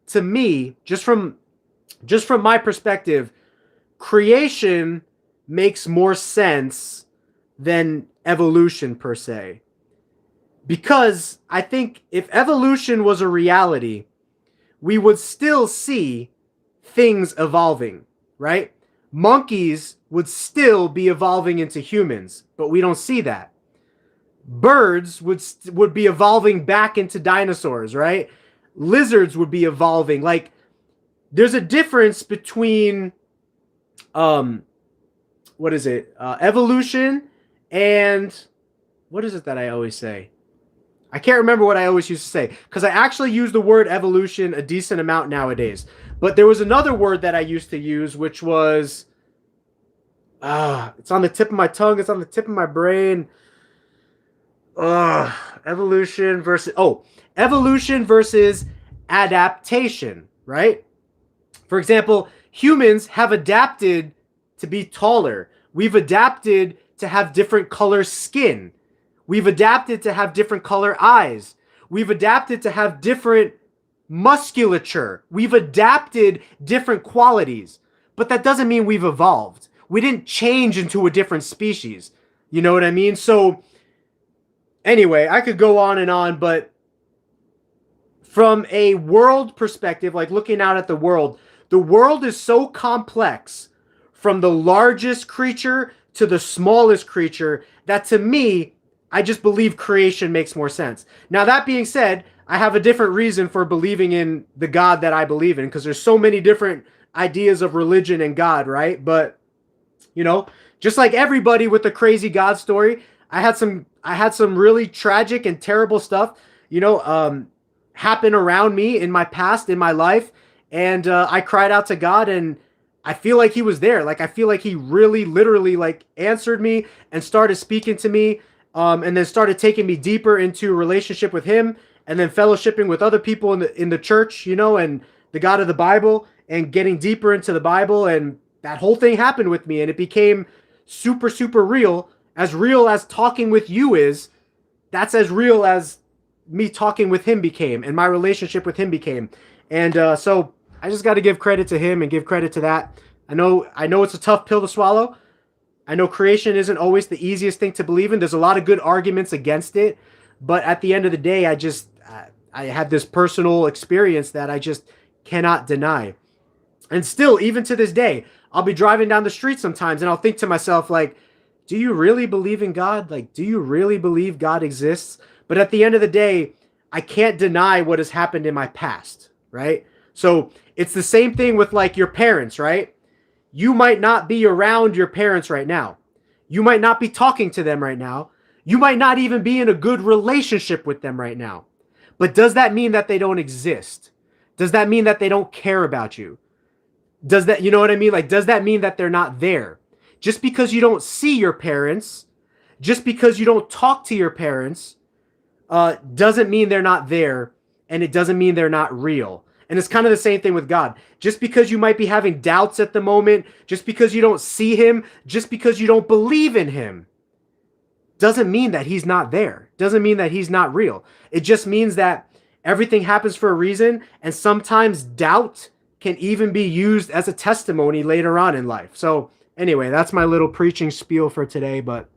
to me, just from my perspective, creation makes more sense than evolution per se. Because I think if evolution was a reality, we would still see things evolving, right? Monkeys would still be evolving into humans, but we don't see that. Birds would be evolving back into dinosaurs, right? Lizards would be evolving. Like, there's a difference between, evolution and, what is it that I always say? I can't remember what I always used to say, because I actually use the word evolution a decent amount nowadays. But there was another word that I used to use, which was, it's on the tip of my tongue, it's on the tip of my brain. Evolution versus adaptation, right? For example, humans have adapted to be taller. We've adapted to have different color skin. We've adapted to have different color eyes. We've adapted to have different musculature. We've adapted different qualities. But that doesn't mean we've evolved. We didn't change into a different species. You know what I mean? So, anyway, I could go on, but from a world perspective, like looking out at the world is so complex, from the largest creature to the smallest creature, that to me, I just believe creation makes more sense. Now, that being said, I have a different reason for believing in the God that I believe in, because there's so many different ideas of religion and God, right? But you know, just like everybody with a crazy God story, I had some really tragic and terrible stuff, happen around me in my past, in my life, and I cried out to God, and I feel like He was there. Like I feel like He really, literally, like answered me and started speaking to me, and then started taking me deeper into a relationship with Him, and then fellowshipping with other people in the church, and the God of the Bible, and getting deeper into the Bible, and that whole thing happened with me, and it became super, super real. As real as talking with you is, that's as real as me talking with Him became, and my relationship with Him became. And so I just got to give credit to Him and give credit to that. I know it's a tough pill to swallow. I know creation isn't always the easiest thing to believe in. There's a lot of good arguments against it, but at the end of the day, I had this personal experience that I just cannot deny. And still, even to this day, I'll be driving down the street sometimes and I'll think to myself, like, do you really believe in God? Like, do you really believe God exists? But at the end of the day, I can't deny what has happened in my past, right? So it's the same thing with like your parents, right? You might not be around your parents right now. You might not be talking to them right now. You might not even be in a good relationship with them right now. But does that mean that they don't exist? Does that mean that they don't care about you? Does that, you know what I mean? Like, does that mean that they're not there? Just because you don't see your parents, just because you don't talk to your parents, doesn't mean they're not there, and it doesn't mean they're not real. And it's kind of the same thing with God. Just because you might be having doubts at the moment, just because you don't see Him, just because you don't believe in Him, doesn't mean that He's not there. Doesn't mean that He's not real. It just means that everything happens for a reason, and sometimes doubt can even be used as a testimony later on in life. So anyway, that's my little preaching spiel for today, but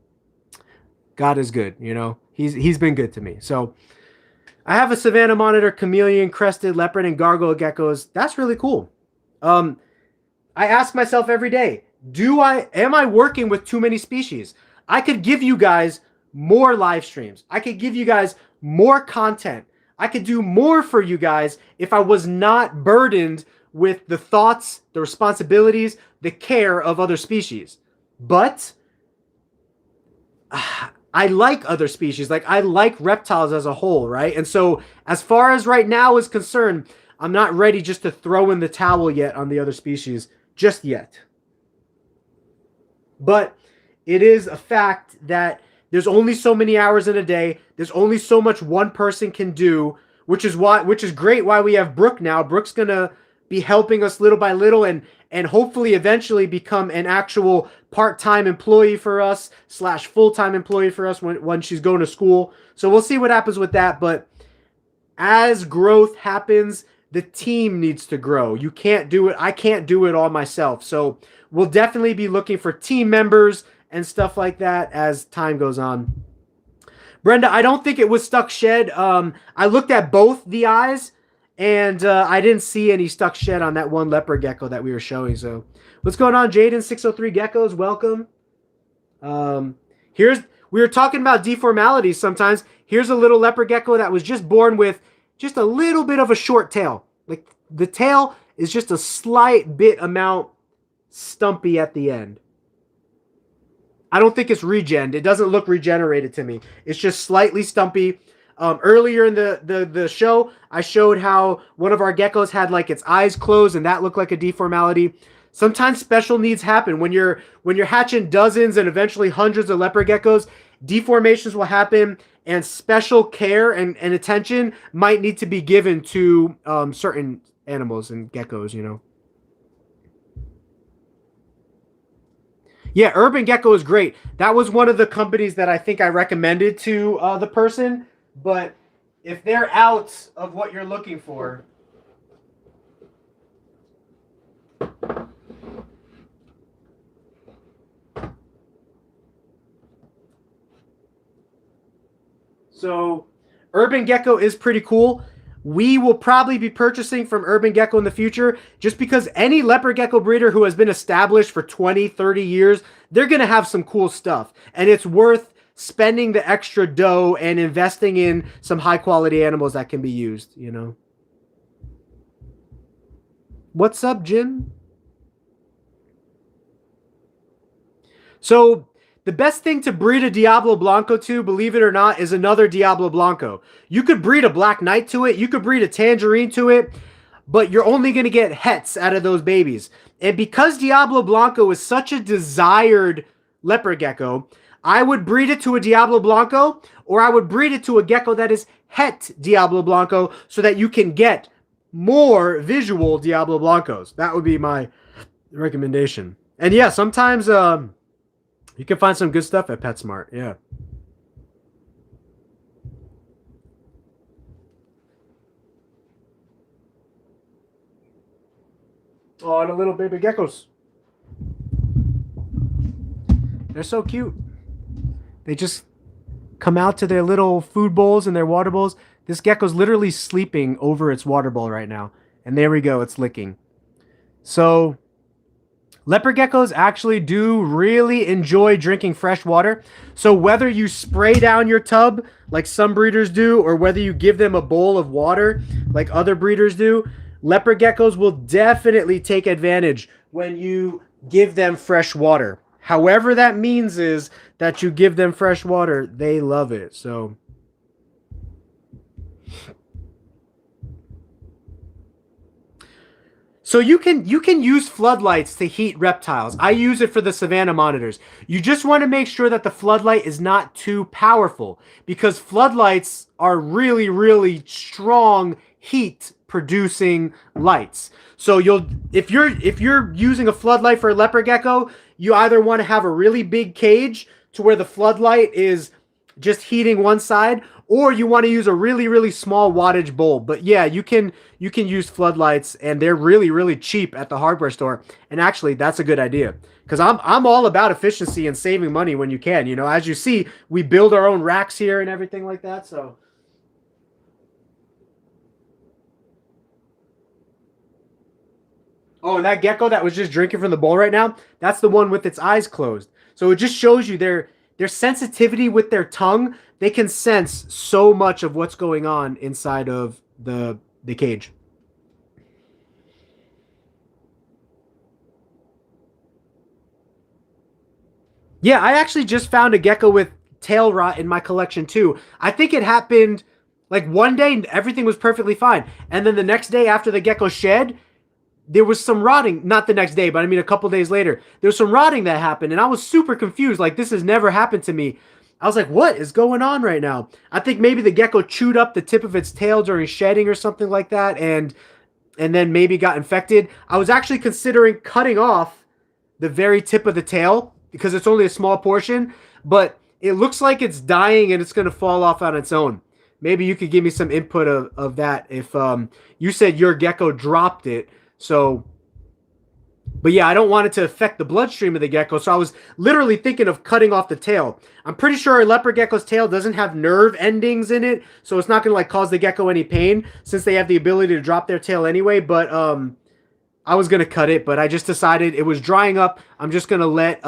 God is good, He's been good to me. So I have a Savannah monitor, chameleon, crested leopard, and gargoyle geckos. That's really cool. I ask myself every day, am I working with too many species? I could give you guys more live streams. I could give you guys more content. I could do more for you guys if I was not burdened with the thoughts, the responsibilities, the care of other species. But I like other species. Like, I like reptiles as a whole, right? And so as far as right now is concerned, I'm not ready just to throw in the towel yet on the other species, just yet. But it is a fact that there's only so many hours in a day. There's only so much one person can do, which is great why we have Brooke now. Brooke's gonna be helping us little by little, and hopefully eventually become an actual part-time employee for us / full-time employee for us when she's going to school. So we'll see what happens with that. But as growth happens, the team needs to grow. You can't do it. I can't do it all myself. So we'll definitely be looking for team members and stuff like that as time goes on. Brenda, I don't think it was stuck shed. I looked at both the eyes, and I didn't see any stuck shed on that one leopard gecko that we were showing. So what's going on, Jaden? 603 Geckos, welcome. We were talking about deformalities sometimes. Here's a little leopard gecko that was just born with just a little bit of a short tail. Like, the tail is just a slight bit amount stumpy at the end. I don't think it's regen. It doesn't look regenerated to me. It's just slightly stumpy. Earlier in the show, I showed how one of our geckos had like its eyes closed, and that looked like a deformality. Sometimes special needs happen when you're hatching dozens and eventually hundreds of leopard geckos. Deformations will happen, and special care and attention might need to be given to certain animals and geckos. Yeah, Urban Gecko is great. That was one of the companies that I think I recommended to the person. But if they're out of what you're looking for, so Urban Gecko is pretty cool. We will probably be purchasing from Urban Gecko in the future, just because any leopard gecko breeder who has been established for 20, 30 years, they're going to have some cool stuff. And it's worth spending the extra dough and investing in some high quality animals that can be used, you know. What's up, Jim? So the best thing to breed a Diablo Blanco to, believe it or not, is another Diablo Blanco. You could breed a Black Knight to it. You could breed a Tangerine to it. But you're only going to get hets out of those babies. And because Diablo Blanco is such a desired leopard gecko, I would breed it to a Diablo Blanco, or I would breed it to a gecko that is het Diablo Blanco so that you can get more visual Diablo Blancos. That would be my recommendation. And yeah, sometimes you can find some good stuff at PetSmart. Yeah. Oh, and a little baby geckos. They're so cute. They just come out to their little food bowls and their water bowls. This gecko's literally sleeping over its water bowl right now. And there we go, it's licking. So, leopard geckos actually do really enjoy drinking fresh water. So whether you spray down your tub like some breeders do, or whether you give them a bowl of water like other breeders do, leopard geckos will definitely take advantage when you give them fresh water. However that means is that you give them fresh water, they love it. So you can use floodlights to heat reptiles. I use it for the Savannah monitors. You just want to make sure that the floodlight is not too powerful, because floodlights are really, really strong heat producing lights. So if you're using a floodlight for a leopard gecko, you either want to have a really big cage to where the floodlight is just heating one side, or you want to use a really, really small wattage bulb. But yeah, you can use floodlights, and they're really, really cheap at the hardware store. And actually, that's a good idea, because I'm all about efficiency and saving money when you can. You know, as you see, we build our own racks here and everything like that. So. Oh, and that gecko that was just drinking from the bowl right now, that's the one with its eyes closed. So it just shows you their sensitivity with their tongue. They can sense so much of what's going on inside of the cage. Yeah, I actually just found a gecko with tail rot in my collection too. I think it happened like one day, everything was perfectly fine. And then the next day after the gecko shed, there was some rotting. Not the next day, but I mean a couple days later. There was some rotting that happened, and I was super confused. Like, this has never happened to me. I was like, what is going on right now? I think maybe the gecko chewed up the tip of its tail during shedding or something like that, and then maybe got infected. I was actually considering cutting off the very tip of the tail because it's only a small portion, but it looks like it's dying and it's going to fall off on its own. Maybe you could give me some input of that if you said your gecko dropped it. So, but yeah, I don't want it to affect the bloodstream of the gecko, so I was literally thinking of cutting off the tail. I'm pretty sure a leopard gecko's tail doesn't have nerve endings in it, so it's not going to like cause the gecko any pain since they have the ability to drop their tail anyway, but I was going to cut it, but I just decided it was drying up. I'm just going to let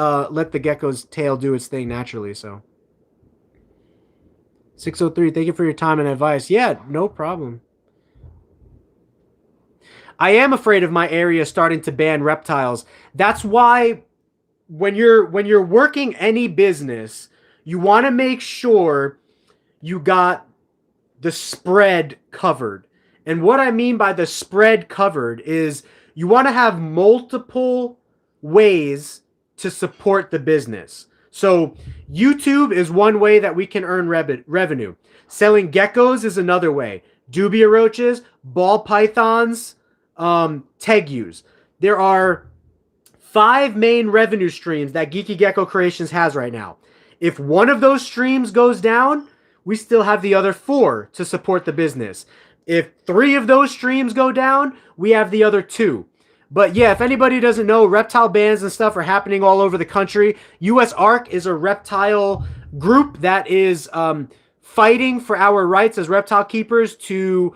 the gecko's tail do its thing naturally, so. 603, thank you for your time and advice. Yeah, no problem. I am afraid of my area starting to ban reptiles. That's why when you're working any business, you want to make sure you got the spread covered. And what I mean by the spread covered is you want to have multiple ways to support the business. So YouTube is one way that we can earn revenue. Selling geckos is another way. Dubia roaches, ball pythons, Tegus. There are 5 main revenue streams that GeekyGeckoCreations has right now. If one of those streams goes down, we still have the other 4 to support the business. If 3 of those streams go down, we have the other 2. But yeah, if anybody doesn't know, reptile bans and stuff are happening all over the country. US ARC is a reptile group that is fighting for our rights as reptile keepers to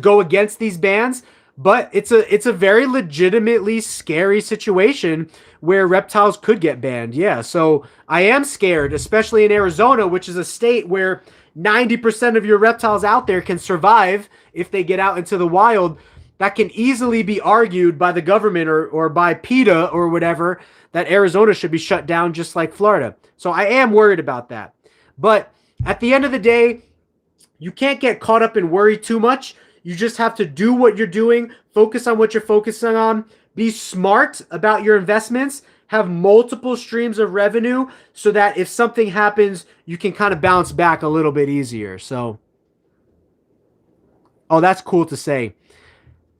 go against these bans. But it's a very legitimately scary situation where reptiles could get banned. Yeah, so I am scared, especially in Arizona, which is a state where 90% of your reptiles out there can survive if they get out into the wild. That can easily be argued by the government or by PETA or whatever that Arizona should be shut down just like Florida. So I am worried about that. But at the end of the day, you can't get caught up and worry too much. You just have to do what you're doing, focus on what you're focusing on, be smart about your investments, have multiple streams of revenue so that if something happens, you can kind of bounce back a little bit easier. So, oh, that's cool to say.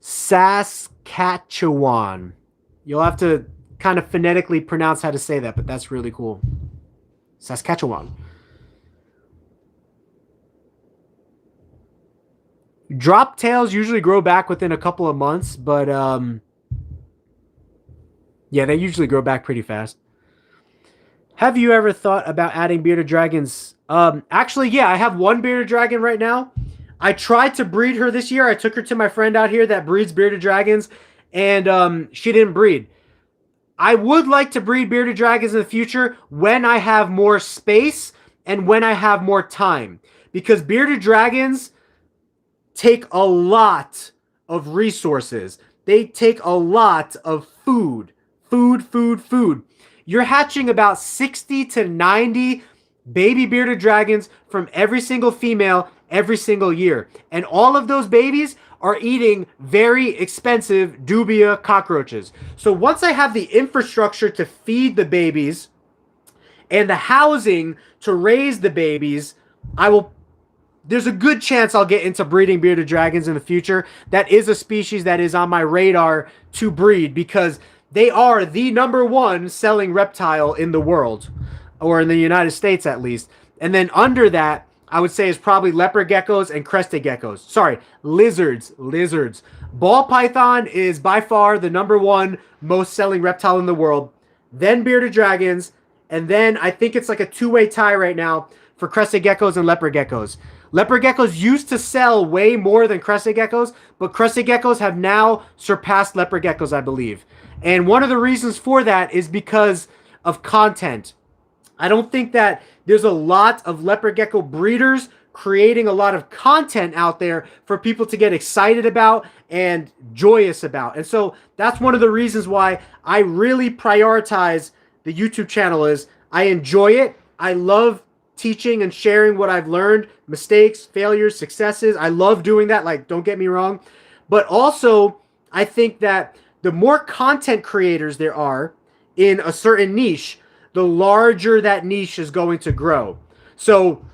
Saskatchewan. You'll have to kind of phonetically pronounce how to say that, but that's really cool. Saskatchewan. Drop tails usually grow back within a couple of months, but yeah, they usually grow back pretty fast. Have you ever thought about adding bearded dragons? Actually, yeah, I have one bearded dragon right now. I tried to breed her this year. I took her to my friend out here that breeds bearded dragons, and she didn't breed. I would like to breed bearded dragons in the future when I have more space and when I have more time. Because bearded dragons take a lot of resources. They take a lot of food. Food. You're hatching about 60 to 90 baby bearded dragons from every single female every single year. And all of those babies are eating very expensive dubia cockroaches. So once I have the infrastructure to feed the babies and the housing to raise the babies, there's a good chance I'll get into breeding bearded dragons in the future. That is a species that is on my radar to breed because they are the #1 selling reptile in the world, or in the United States at least. And then under that, I would say is probably leopard geckos and crested geckos. Sorry, lizards. Ball python is by far the #1 most selling reptile in the world. Then bearded dragons, and then I think it's like a two-way tie right now for crested geckos and leopard geckos. Leopard geckos used to sell way more than crested geckos, but crested geckos have now surpassed leopard geckos, I believe. And one of the reasons for that is because of content. I don't think that there's a lot of leopard gecko breeders creating a lot of content out there for people to get excited about and joyous about. And so that's one of the reasons why I really prioritize the YouTube channel. Is I enjoy it. I love teaching and sharing what I've learned, mistakes, failures, successes. I love doing that, like, don't get me wrong. But also, I think that the more content creators there are in a certain niche, the larger that niche is going to grow. So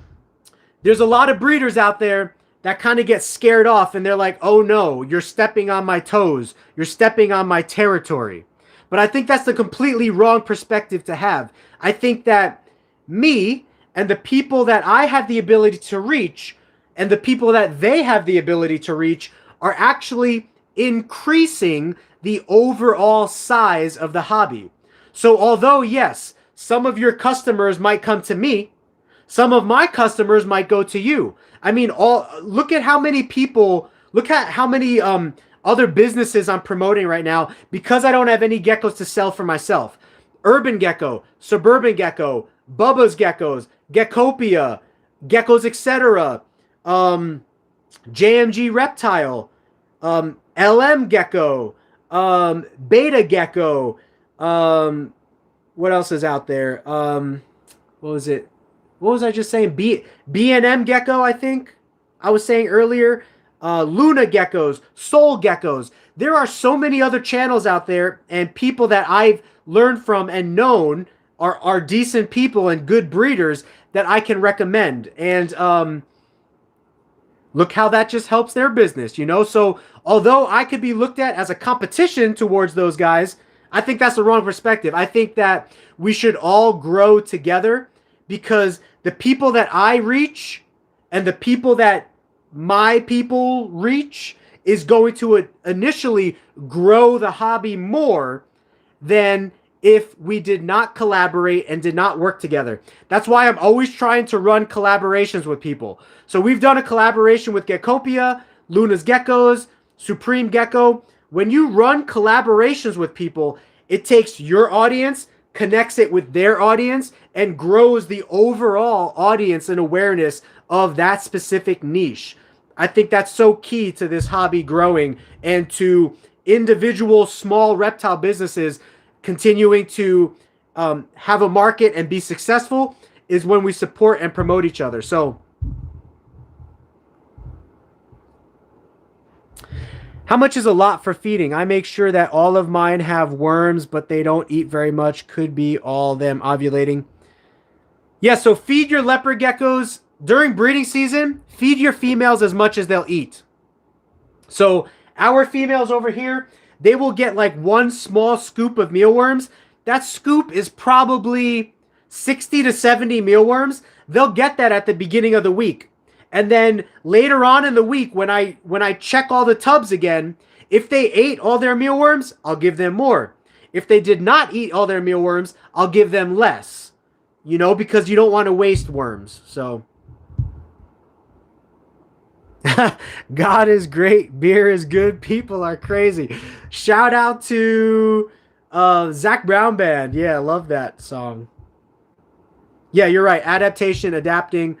there's a lot of breeders out there that kind of get scared off and they're like, oh no, you're stepping on my toes. You're stepping on my territory. But I think that's the completely wrong perspective to have. I think that me and the people that I have the ability to reach and the people that they have the ability to reach are actually increasing the overall size of the hobby. So although, yes, some of your customers might come to me, some of my customers might go to you. I mean, look at how many people, look at how many other businesses I'm promoting right now because I don't have any geckos to sell for myself. Urban Gecko, Suburban Gecko, Bubba's Geckos, Geckopia, Geckos, etc. JMG Reptile, LM Gecko, Beta Gecko, what else is out there? What was it? What was I just saying? B&M Gecko, I think I was saying earlier. Luna Geckos, Soul Geckos. There are so many other channels out there and people that I've learned from and known are decent people and good breeders that I can recommend. And look how that just helps their business, you know? So although I could be looked at as a competition towards those guys, I think that's the wrong perspective. I think that we should all grow together because the people that I reach and the people that my people reach is going to initially grow the hobby more than if we did not collaborate and did not work together. That's why I'm always trying to run collaborations with people. So we've done a collaboration with Geckopia, Luna's Geckos, Supreme Gecko, when you run collaborations with people, it takes your audience, connects it with their audience, and grows the overall audience and awareness of that specific niche. I think that's so key to this hobby growing and to individual small reptile businesses continuing to have a market and be successful is when we support and promote each other. So how much is a lot for feeding? I make sure that all of mine have worms, but they don't eat very much. Could be all them ovulating. Yeah, so feed your leopard geckos during breeding season. Feed your females as much as they'll eat. So our females over here, they will get like one small scoop of mealworms. That scoop is probably 60 to 70 mealworms. They'll get that at the beginning of the week. And then later on in the week, when I check all the tubs again, if they ate all their mealworms, I'll give them more. If they did not eat all their mealworms, I'll give them less. You know, because you don't want to waste worms. So God is great. Beer is good. People are crazy. Shout out to Zach Brown Band. Yeah, I love that song. Yeah, you're right. Adaptation, adapting.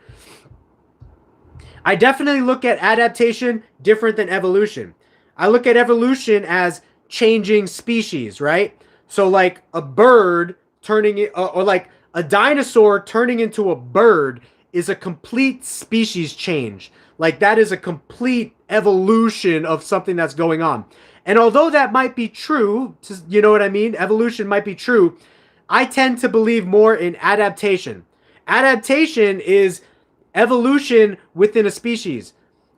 I definitely look at adaptation different than evolution. I look at evolution as changing species, right? So like a bird turning it, or like a dinosaur turning into a bird is a complete species change. Like that is a complete evolution of something that's going on. And although that might be true, you know what I mean? Evolution might be true. I tend to believe more in adaptation. Adaptation is evolution within a species,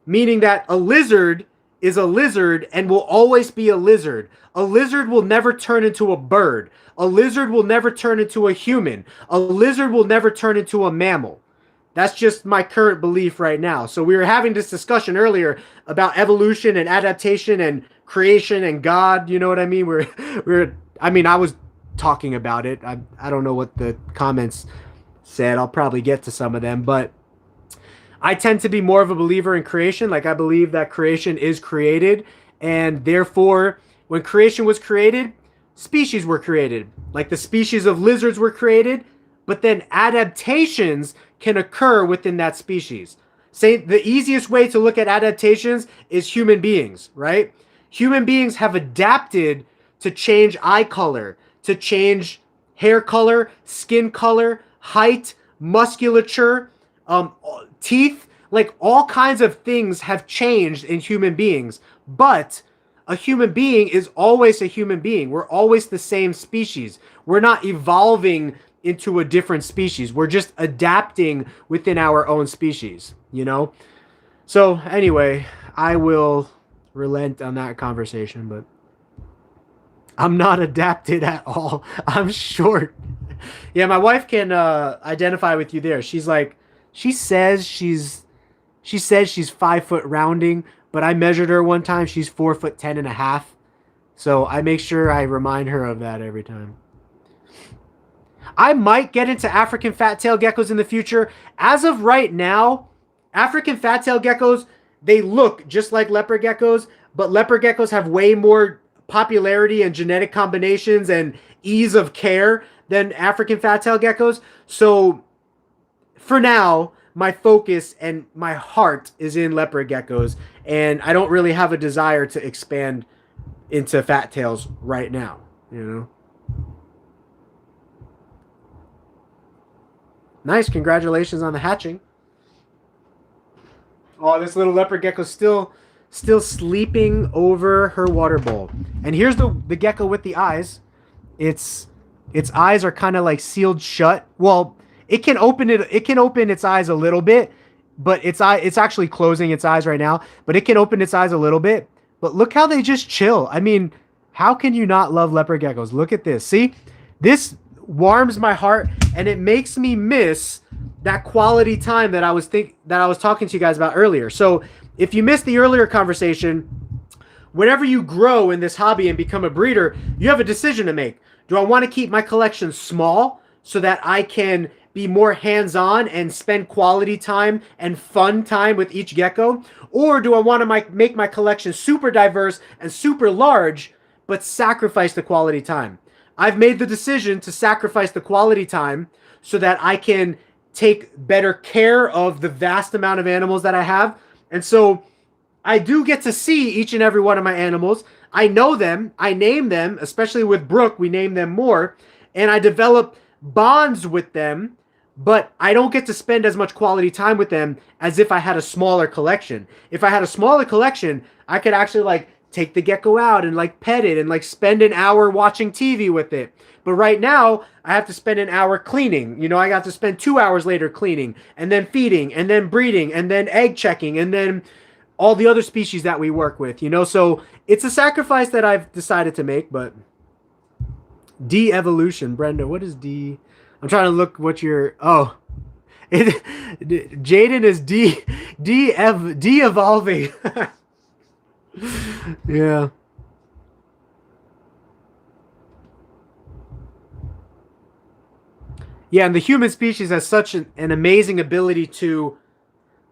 meaning that a lizard is a lizard and will always be a lizard. A lizard will never turn into a bird. A lizard will never turn into a human. A lizard will never turn into a mammal. That's just my current belief right now. So we were having this discussion earlier about evolution and adaptation and creation and God. You know what I mean? I was talking about it. I don't know what the comments said. I'll probably get to some of them, but I tend to be more of a believer in creation. Like I believe that creation is created, and therefore when creation was created, species were created. Like the species of lizards were created, but then adaptations can occur within that species. Say the easiest way to look at adaptations is human beings, right? Human beings have adapted to change eye color, to change hair color, skin color, height, musculature, teeth, like all kinds of things have changed in human beings, but a human being is always a human being. We're always the same species. We're not evolving into a different species. We're just adapting within our own species, you know? So anyway, I will relent on that conversation, but I'm not adapted at all. I'm short. Yeah, my wife can identify with you there. She's like, she says she's 5 foot rounding, but I measured her one time. She's 4'10.5". So I make sure I remind her of that every time. I might get into African fat-tail geckos in the future. As of right now, African fat-tail geckos, they look just like leopard geckos, but leopard geckos have way more popularity and genetic combinations and ease of care than African fat-tail geckos. So for now, my focus and my heart is in leopard geckos, and I don't really have a desire to expand into fat tails right now, you know. Nice, congratulations on the hatching. Oh, this little leopard gecko still sleeping over her water bowl. And here's the gecko with the eyes. Its eyes are kind of like sealed shut. Well, it can open its eyes a little bit, but it's actually closing its eyes right now, but it can open its eyes a little bit. But look how they just chill. I mean, how can you not love leopard geckos? Look at this. See? This warms my heart, and it makes me miss that quality time that I was talking to you guys about earlier. So, if you missed the earlier conversation, whenever you grow in this hobby and become a breeder, you have a decision to make. Do I want to keep my collection small so that I can be more hands-on and spend quality time and fun time with each gecko? Or do I want to make my collection super diverse and super large, but sacrifice the quality time? I've made the decision to sacrifice the quality time so that I can take better care of the vast amount of animals that I have. And so I do get to see each and every one of my animals. I know them. I name them, especially with Brooke, we name them more. And I develop bonds with them, but I don't get to spend as much quality time with them as if I had a smaller collection. If I had a smaller collection, I could actually like take the gecko out and like pet it and like spend an hour watching TV with it. But right now, I have to spend an hour cleaning. You know, I got to spend 2 hours later cleaning and then feeding and then breeding and then egg checking and then all the other species that we work with, you know? So it's a sacrifice that I've decided to make, but de-evolution. Brenda, what is de... I'm trying to look what you're... Oh. Jaden is de-evolving. Yeah. Yeah, and the human species has such an amazing ability to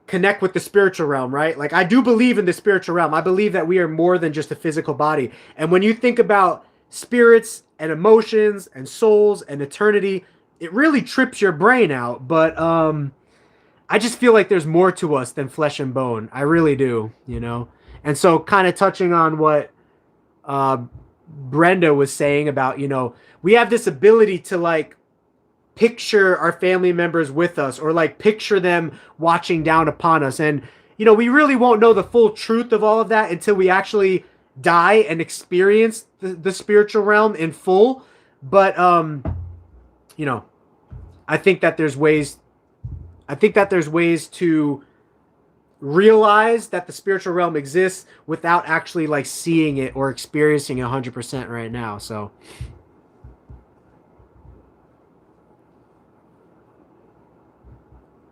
connect with the spiritual realm, right? Like, I do believe in the spiritual realm. I believe that we are more than just a physical body. And when you think about spirits and emotions and souls and eternity, it really trips your brain out. But I just feel like there's more to us than flesh and bone. I really do, you know? And so kind of touching on what Brenda was saying about, you know, we have this ability to like picture our family members with us or like picture them watching down upon us. And, you know, we really won't know the full truth of all of that until we actually die and experience the spiritual realm in full. But, you know, I think that there's ways to realize that the spiritual realm exists without actually like seeing it or experiencing 100% right now. So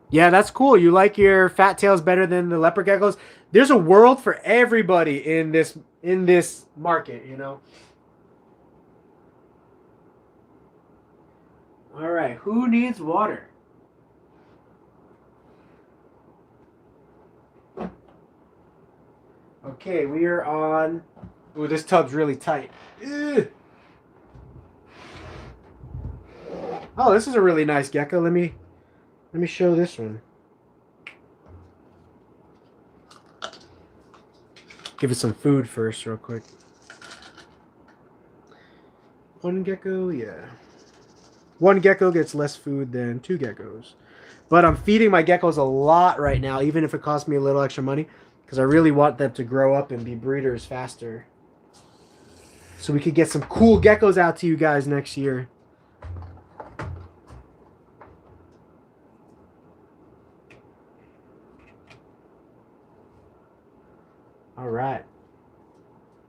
yeah, that's cool. You like your fat tails better than the leopard geckos. There's a world for everybody in this market, you know. All right, who needs water? Okay, we are on... Ooh, this tub's really tight. Ugh. Oh, this is a really nice gecko. Let me show this one. Give it some food first real quick. One gecko, yeah. One gecko gets less food than two geckos. But I'm feeding my geckos a lot right now, even if it costs me a little extra money. Because I really want them to grow up and be breeders faster. So we could get some cool geckos out to you guys next year. All right.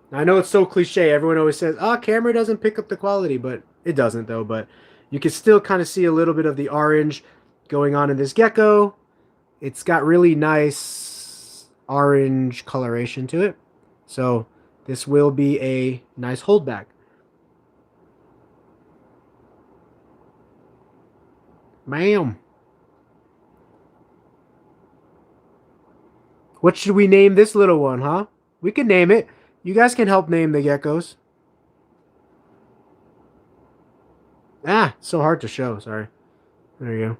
Now, I know it's so cliche. Everyone always says, oh, camera doesn't pick up the quality. But it doesn't, though. But you can still kind of see a little bit of the orange going on in this gecko. It's got really nice orange coloration to it, so this will be a nice holdback. Bam. What should we name this little one, huh? We can name it. You guys can help name the geckos. Ah, so hard to show, sorry. There you go.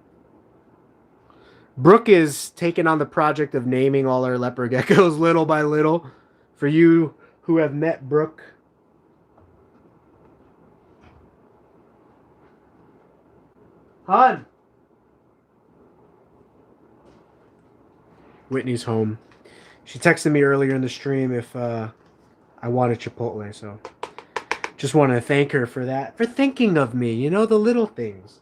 Brooke is taking on the project of naming all our leopard geckos little by little. For you who have met Brooke. Hun! Whitney's home. She texted me earlier in the stream if I wanted Chipotle, so just want to thank her for that. For thinking of me, you know, the little things.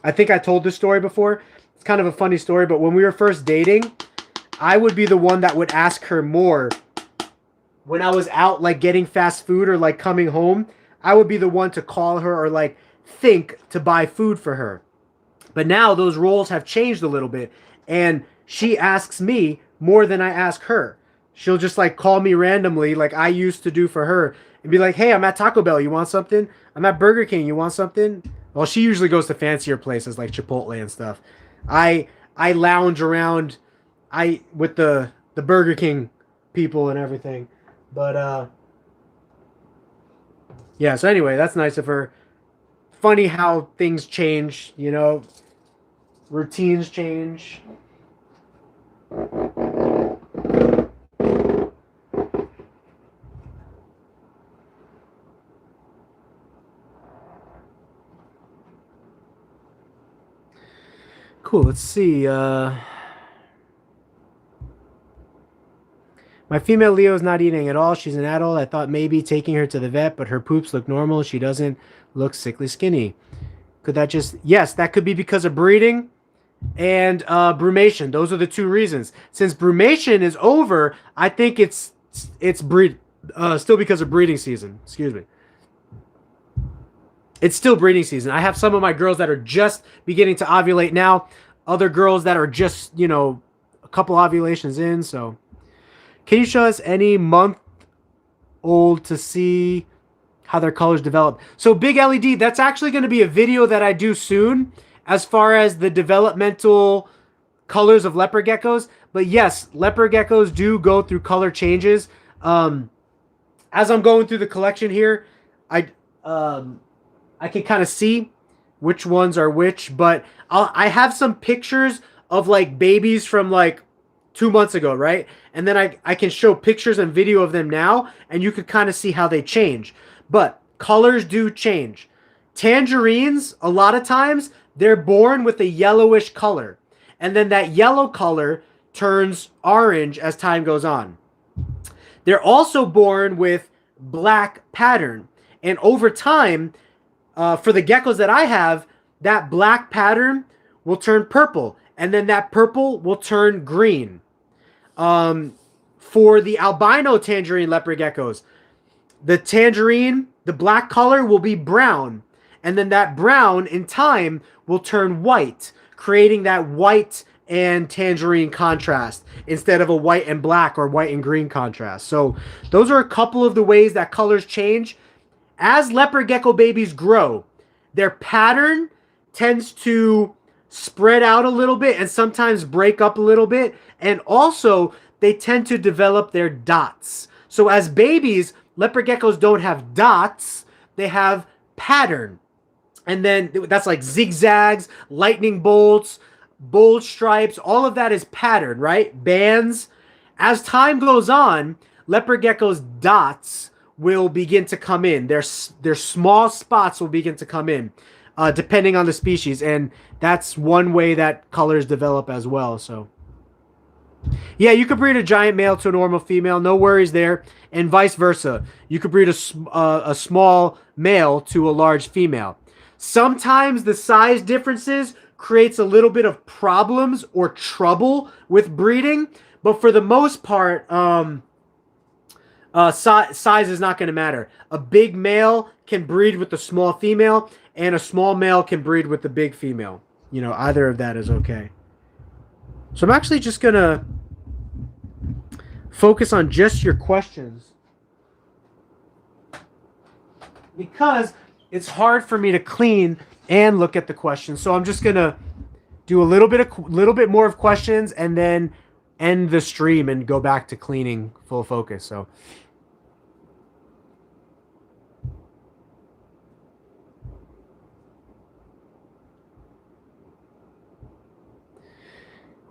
I think I told this story before. It's kind of a funny story, but when we were first dating, I would be the one that would ask her more. When I was out, like, getting fast food or, like, coming home, I would be the one to call her or, like, think to buy food for her. But now those roles have changed a little bit, and she asks me more than I ask her. she'll just like call me randomly, like I used to do for her, and be like, "Hey, I'm at Taco Bell. You want something? I'm at Burger King. You want something?" Well, she usually goes to fancier places like Chipotle and stuff. I lounge around, with the Burger King people and everything, but yeah. So anyway, that's nice of her. Funny how things change, you know, routines change. Cool. Let's see. My female Leo is not eating at all. She's an adult. I thought maybe taking her to the vet, but her poops look normal. She doesn't look sickly skinny. Could that just... Yes, that could be because of breeding and brumation. Those are the two reasons. Since brumation is over, I think it's still because of breeding season. Excuse me. It's still breeding season. I have some of my girls that are just beginning to ovulate now. Other girls that are just, you know, a couple ovulations in. So, can you show us any month old to see how their colors develop? So, Big LED, that's actually going to be a video that I do soon as far as the developmental colors of leopard geckos. But yes, leopard geckos do go through color changes. As I'm going through the collection here, I can kind of see which ones are which, but I have some pictures of like babies from like 2 months ago, right? And then I can show pictures and video of them now, and you could kind of see how they change. But colors do change. Tangerines, a lot of times, they're born with a yellowish color. And then that yellow color turns orange as time goes on. They're also born with black pattern. And over time, for the geckos that I have, that black pattern will turn purple. And then that purple will turn green. For the albino tangerine leopard geckos, the tangerine, the black color will be brown. And then that brown in time will turn white, creating that white and tangerine contrast instead of a white and black or white and green contrast. So those are a couple of the ways that colors change. As leopard gecko babies grow, their pattern tends to spread out a little bit and sometimes break up a little bit. And also, they tend to develop their dots. So as babies, leopard geckos don't have dots. They have pattern. And then that's like zigzags, lightning bolts, bold stripes. All of that is pattern, right? Bands. As time goes on, leopard geckos' dots will begin to come in. Their small spots will begin to come in, depending on the species. And that's one way that colors develop as well. So, yeah, you could breed a giant male to a normal female. No worries there. And vice versa. You could breed a small male to a large female. Sometimes the size differences creates a little bit of problems or trouble with breeding. But for the most part, size is not going to matter. A big male can breed with a small female, and a small male can breed with a big female. You know, either of that is okay. So I'm actually just going to focus on just your questions, because it's hard for me to clean and look at the questions. So I'm just going to do a little bit more of questions and then end the stream and go back to cleaning full focus. So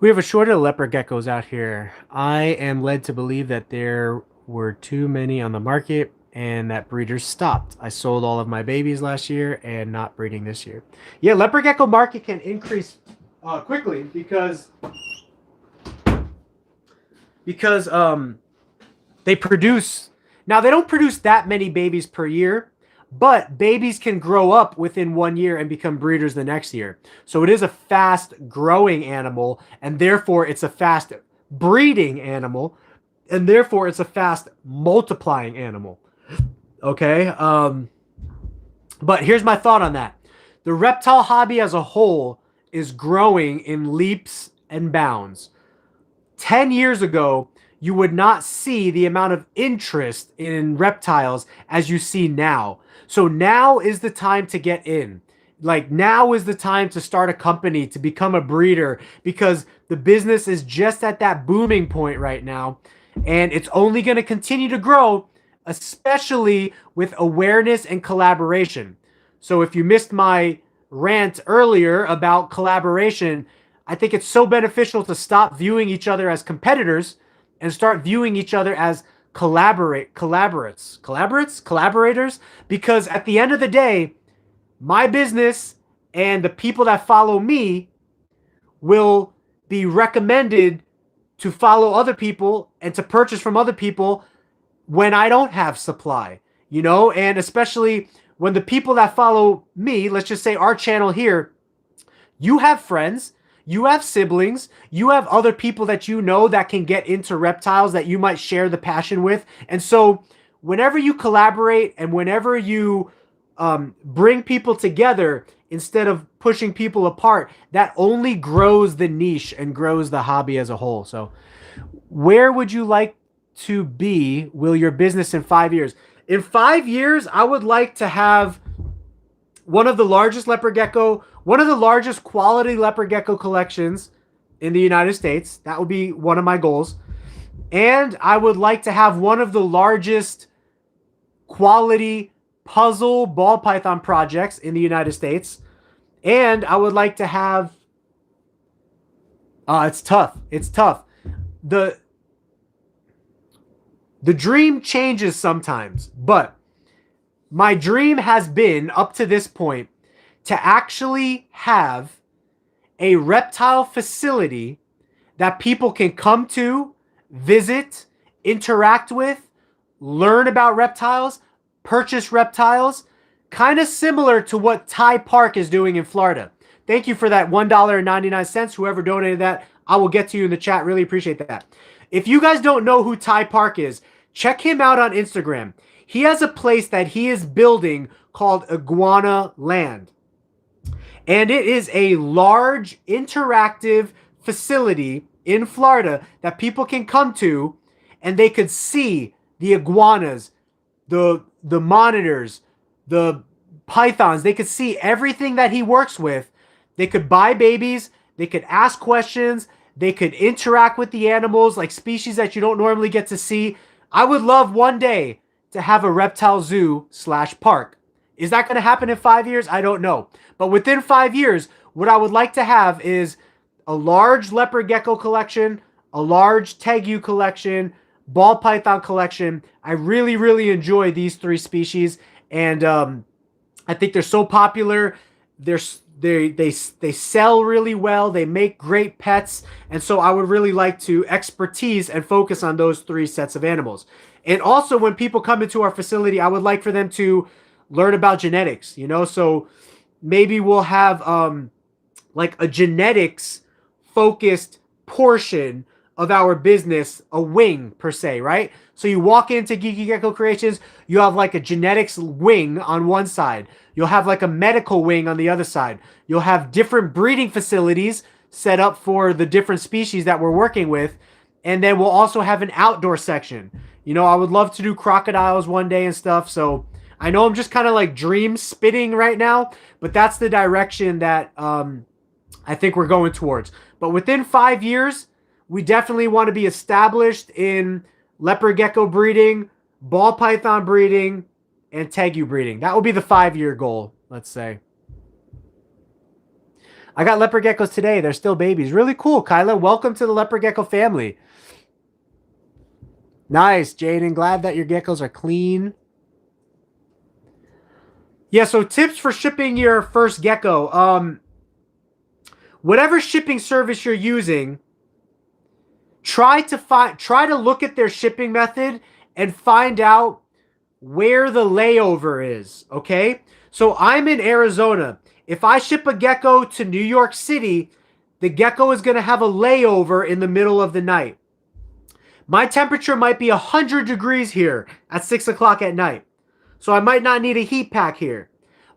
we have a shortage of leopard geckos out here. I am led to believe that there were too many on the market and that breeders stopped. I sold all of my babies last year and not breeding this year. Yeah, leopard gecko market can increase quickly because they produce. Now, they don't produce that many babies per year, but babies can grow up within 1 year and become breeders the next year. So it is a fast growing animal, and therefore it's a fast breeding animal, and therefore it's a fast multiplying animal. Okay? But here's my thought on that. The reptile hobby as a whole is growing in leaps and bounds. 10 years ago, you would not see the amount of interest in reptiles as you see now. So now is the time to get in. Like, now is the time to start a company, to become a breeder, because the business is just at that booming point right now. And it's only going to continue to grow, especially with awareness and collaboration. So if you missed my rant earlier about collaboration, I think it's so beneficial to stop viewing each other as competitors and start viewing each other as collaborators, because at the end of the day, my business and the people that follow me will be recommended to follow other people and to purchase from other people when I don't have supply, you know, and especially when the people that follow me, let's just say our channel here, you have friends, you have siblings, you have other people that you know that can get into reptiles that you might share the passion with. And so whenever you collaborate and whenever you bring people together instead of pushing people apart, that only grows the niche and grows the hobby as a whole. So where would you like to be, will your business, in 5 years? In 5 years, I would like to have one of the largest leopard gecko, one of the largest quality leopard gecko collections in the United States. That would be one of my goals. And I would like to have one of the largest quality puzzle ball python projects in the United States. And I would like to have, it's tough. It's tough. The dream changes sometimes, but my dream has been, up to this point, to actually have a reptile facility that people can come to, visit, interact with, learn about reptiles, purchase reptiles, kind of similar to what Ty Park is doing in Florida. Thank you for that $1.99. Whoever donated that, I will get to you in the chat. Really appreciate that. If you guys don't know who Ty Park is, check him out on Instagram. He has a place that he is building called Iguana Land. And it is a large interactive facility in Florida that people can come to, and they could see the iguanas, the monitors, the pythons. They could see everything that he works with. They could buy babies. They could ask questions. They could interact with the animals, like species that you don't normally get to see. I would love one day to have a reptile zoo / park. Is that going to happen in 5 years? I don't know. But within 5 years, what I would like to have is a large leopard gecko collection, a large Tegus collection, ball python collection. I really, really enjoy these three species. And I think they're so popular. They sell really well. They make great pets. And so I would really like to expertise and focus on those three sets of animals. And also, when people come into our facility, I would like for them to learn about genetics, you know? So maybe we'll have like a genetics focused portion of our business, a wing per se, right? So you walk into GeekyGeckoCreations, you have like a genetics wing on one side. You'll have like a medical wing on the other side. You'll have different breeding facilities set up for the different species that we're working with. And then we'll also have an outdoor section. You know, I would love to do crocodiles one day and stuff. So I know I'm just kind of like dream spitting right now, but that's the direction that I think we're going towards. But within 5 years, we definitely want to be established in leopard gecko breeding, ball python breeding, and Tegus breeding. That will be the 5-year goal, let's say. I got leopard geckos today. They're still babies. Really cool, Kyla. Welcome to the leopard gecko family. Nice, Jaden. Glad that your geckos are clean. Yeah, so tips for shipping your first gecko. Whatever shipping service you're using, try to look at their shipping method and find out where the layover is, okay? So I'm in Arizona. If I ship a gecko to New York City, the gecko is going to have a layover in the middle of the night. My temperature might be 100 degrees here at 6 o'clock at night. So I might not need a heat pack here.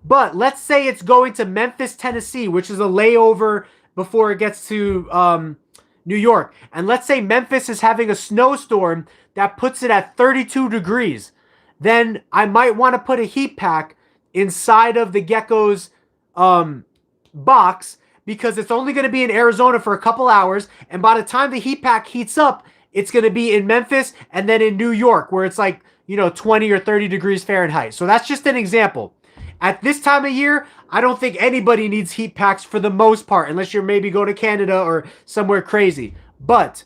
But let's say it's going to Memphis, Tennessee, which is a layover before it gets to New York. And let's say Memphis is having a snowstorm that puts it at 32 degrees. Then I might want to put a heat pack inside of the Gecko's box, because it's only going to be in Arizona for a couple hours. And by the time the heat pack heats up, it's going to be in Memphis and then in New York, where it's like, 20 or 30 degrees Fahrenheit. So that's just an example. At this time of year, I don't think anybody needs heat packs for the most part, unless you're maybe going to Canada or somewhere crazy. But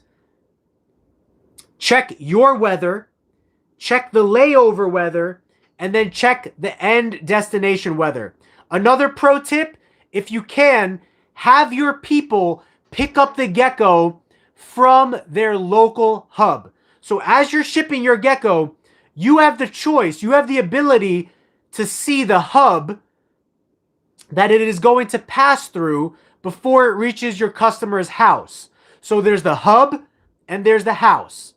check your weather, check the layover weather, and then check the end destination weather. Another pro tip, if you can, have your people pick up the Gecko from their local hub. So as you're shipping your Gecko, you have the choice, you have the ability to see the hub that it is going to pass through before it reaches your customer's house. So there's the hub and there's the house.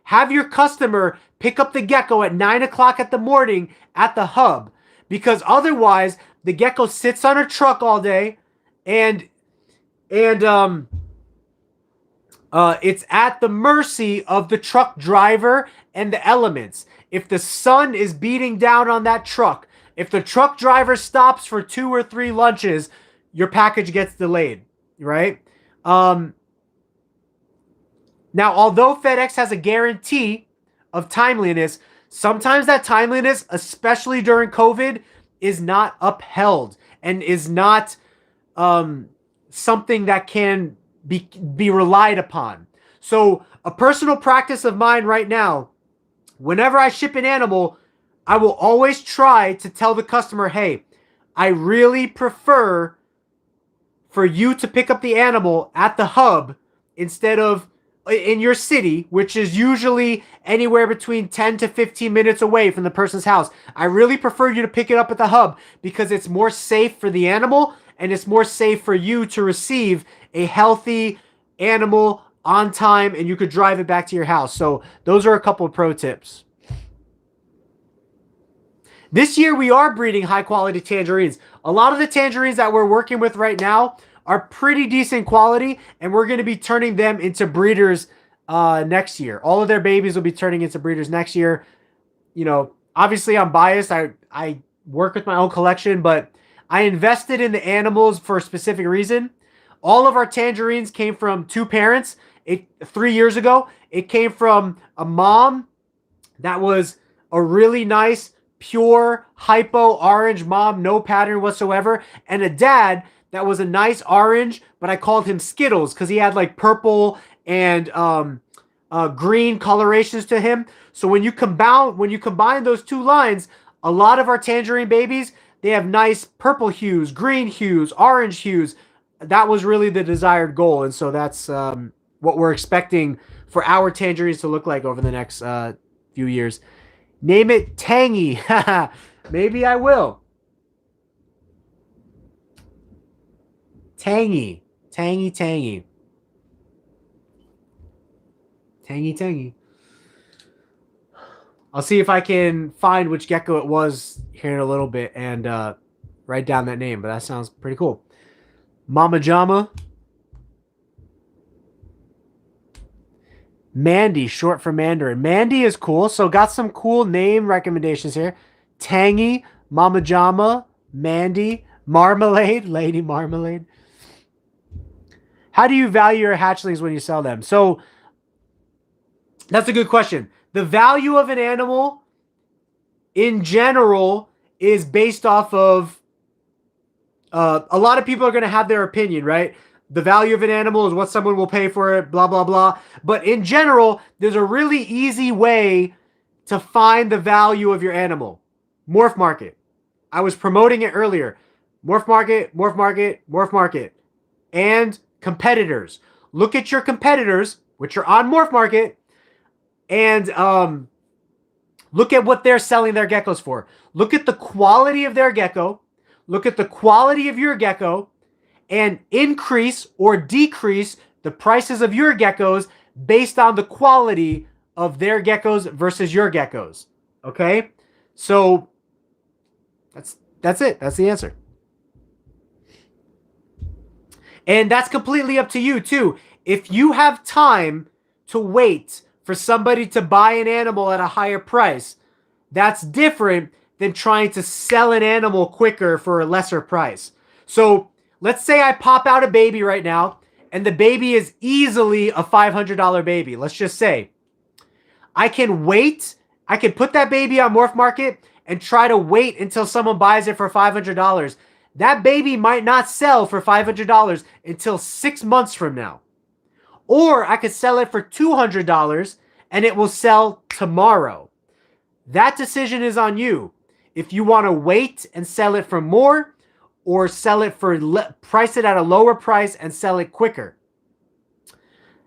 Have your customer pick up the Gecko at 9 o'clock at the morning at the hub, because otherwise the Gecko sits on a truck all day and it's at the mercy of the truck driver and the elements. If the sun is beating down on that truck, if the truck driver stops for 2 or 3 lunches, your package gets delayed, right? Now, although FedEx has a guarantee of timeliness, sometimes that timeliness, especially during COVID, is not upheld and is not something that can be relied upon. So a personal practice of mine right now, whenever I ship an animal, I will always try to tell the customer, hey, I really prefer for you to pick up the animal at the hub instead of in your city, which is usually anywhere between 10 to 15 minutes away from the person's house. I really prefer you to pick it up at the hub because it's more safe for the animal and it's more safe for you to receive a healthy animal on time, and you could drive it back to your house. So those are a couple of pro tips. This year we are breeding high quality tangerines. A lot of the tangerines that we're working with right now are pretty decent quality, and we're going to be turning them into breeders next year. All of their babies will be turning into breeders next year. Obviously I'm biased. I work with my own collection, but I invested in the animals for a specific reason. All of our tangerines came from 2 parents. 3 years ago, it came from a mom that was a really nice, pure, hypo orange mom, no pattern whatsoever, and a dad that was a nice orange, but I called him Skittles because he had like purple and green colorations to him. So when you combine those 2 lines, a lot of our tangerine babies, they have nice purple hues, green hues, orange hues. That was really the desired goal, and so that's what we're expecting for our tangerines to look like over the next few years. Name it Tangy. Maybe I will. Tangy. Tangy, tangy. Tangy, tangy. I'll see if I can find which gecko it was here in a little bit and write down that name, but that sounds pretty cool. Mama Jama. Mandy, short for Mandarin. Mandy is cool, so got some cool name recommendations here. Tangy, Mama Jama, Mandy, Marmalade, Lady Marmalade. How do you value your hatchlings when you sell them? So that's a good question. The value of an animal in general is based off of a lot of people are going to have their opinion, right? The value of an animal is what someone will pay for it, blah, blah, blah. But in general, there's a really easy way to find the value of your animal. Morph market. I was promoting it earlier. Morph market, morph market, morph market. And competitors. Look at your competitors, which are on morph market, and look at what they're selling their geckos for. Look at the quality of their gecko. Look at the quality of your gecko. And increase or decrease the prices of your geckos based on the quality of their geckos versus your geckos. Okay? So that's it. That's the answer. And that's completely up to you too. If you have time to wait for somebody to buy an animal at a higher price, that's different than trying to sell an animal quicker for a lesser price. So let's say I pop out a baby right now, and the baby is easily a $500 baby. Let's just say I can wait. I can put that baby on Morph Market and try to wait until someone buys it for $500. That baby might not sell for $500 until 6 months from now. Or I could sell it for $200 and it will sell tomorrow. That decision is on you. If you want to wait and sell it for more, or sell it for price it at a lower price and sell it quicker.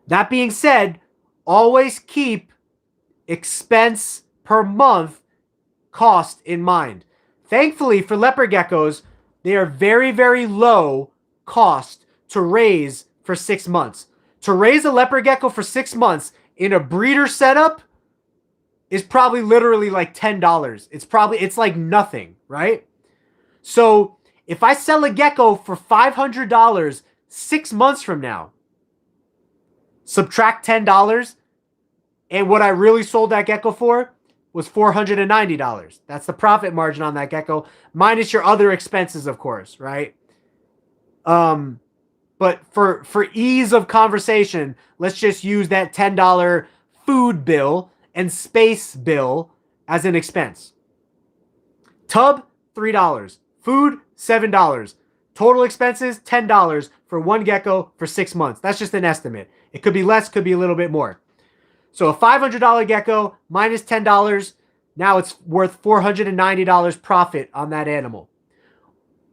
That being said, always keep expense per month cost in mind. Thankfully for leopard geckos, they are very, very low cost to raise for 6 months. To raise a leopard gecko for 6 months in a breeder setup is probably literally like $10. It's like nothing, right? So if I sell a gecko for $500 6 months from now, subtract $10, and what I really sold that gecko for was $490. That's the profit margin on that gecko, minus your other expenses, of course, right? But for ease of conversation, let's just use that $10 food bill and space bill as an expense. Tub, $3. Food, $7. Total expenses, $10 for one gecko for 6 months. That's just an estimate. It could be less, could be a little bit more. So a $500 gecko minus $10, now it's worth $490 profit on that animal.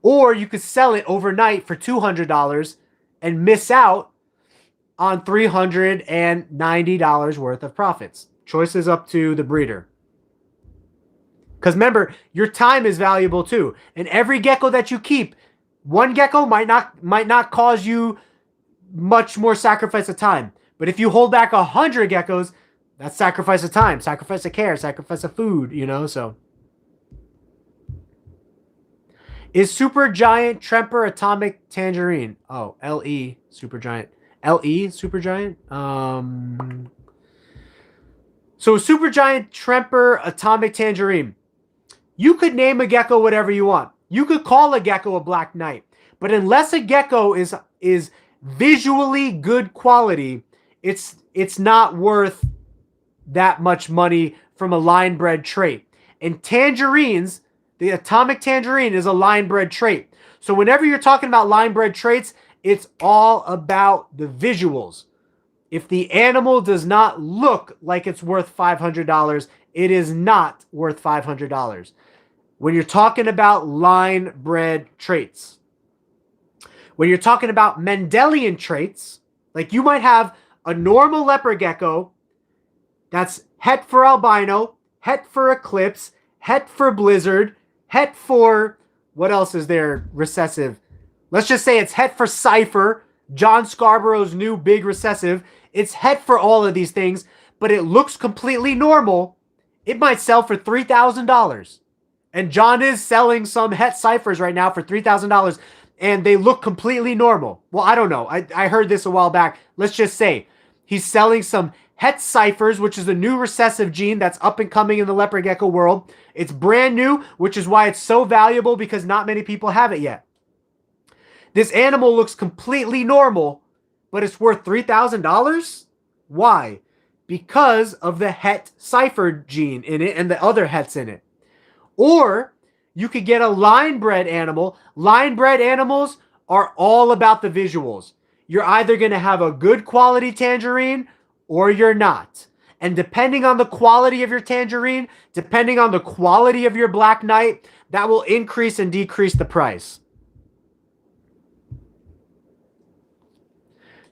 Or you could sell it overnight for $200 and miss out on $390 worth of profits. Choice is up to the breeder. Because remember, your time is valuable too. And every gecko that you keep, one gecko might not cause you much more sacrifice of time. But if you hold back 100 geckos, that's sacrifice of time, sacrifice of care, sacrifice of food, you know, so. Is Super Giant Tremper Atomic Tangerine? Oh, LE Super Giant. LE Super Giant? So Super Giant Tremper Atomic Tangerine. You could name a gecko whatever you want. You could call a gecko a Black Knight. But unless a gecko is visually good quality, it's not worth that much money from a line bred trait. And tangerines, the Atomic Tangerine is a line bred trait. So whenever you're talking about line bred traits, it's all about the visuals. If the animal does not look like it's worth $500, it is not worth $500. When you're talking about line bred traits. When you're talking about Mendelian traits, like you might have a normal leopard gecko that's het for albino, het for eclipse, het for blizzard, het for, what else is there recessive? Let's just say it's het for cipher, John Scarborough's new big recessive. It's het for all of these things, but it looks completely normal. It might sell for $3,000. And John is selling some het ciphers right now for $3,000, and they look completely normal. Well, I don't know. I heard this a while back. Let's just say he's selling some het ciphers, which is a new recessive gene that's up and coming in the leopard gecko world. It's brand new, which is why it's so valuable, because not many people have it yet. This animal looks completely normal, but it's worth $3,000? Why? Because of the het cipher gene in it and the other hets in it. Or you could get a line-bred animal. Line-bred animals are all about the visuals. You're either going to have a good quality tangerine or you're not. And depending on the quality of your tangerine, depending on the quality of your Black Knight, that will increase and decrease the price.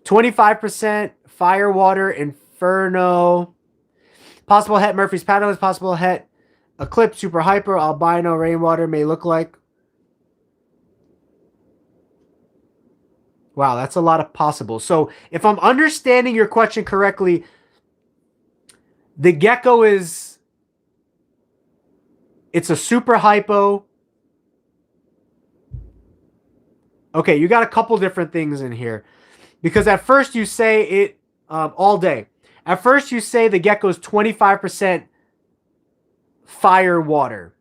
25% Firewater Inferno. Possible het Murphy's Paddles. Possible het Eclipse, Super Hyper, Albino, Rainwater may look like. Wow, that's a lot of possible. So if I'm understanding your question correctly, the gecko it's a super hypo, Okay, you got a couple different things in here. Because at first you say it all day. At first you say the gecko's 25% fire water.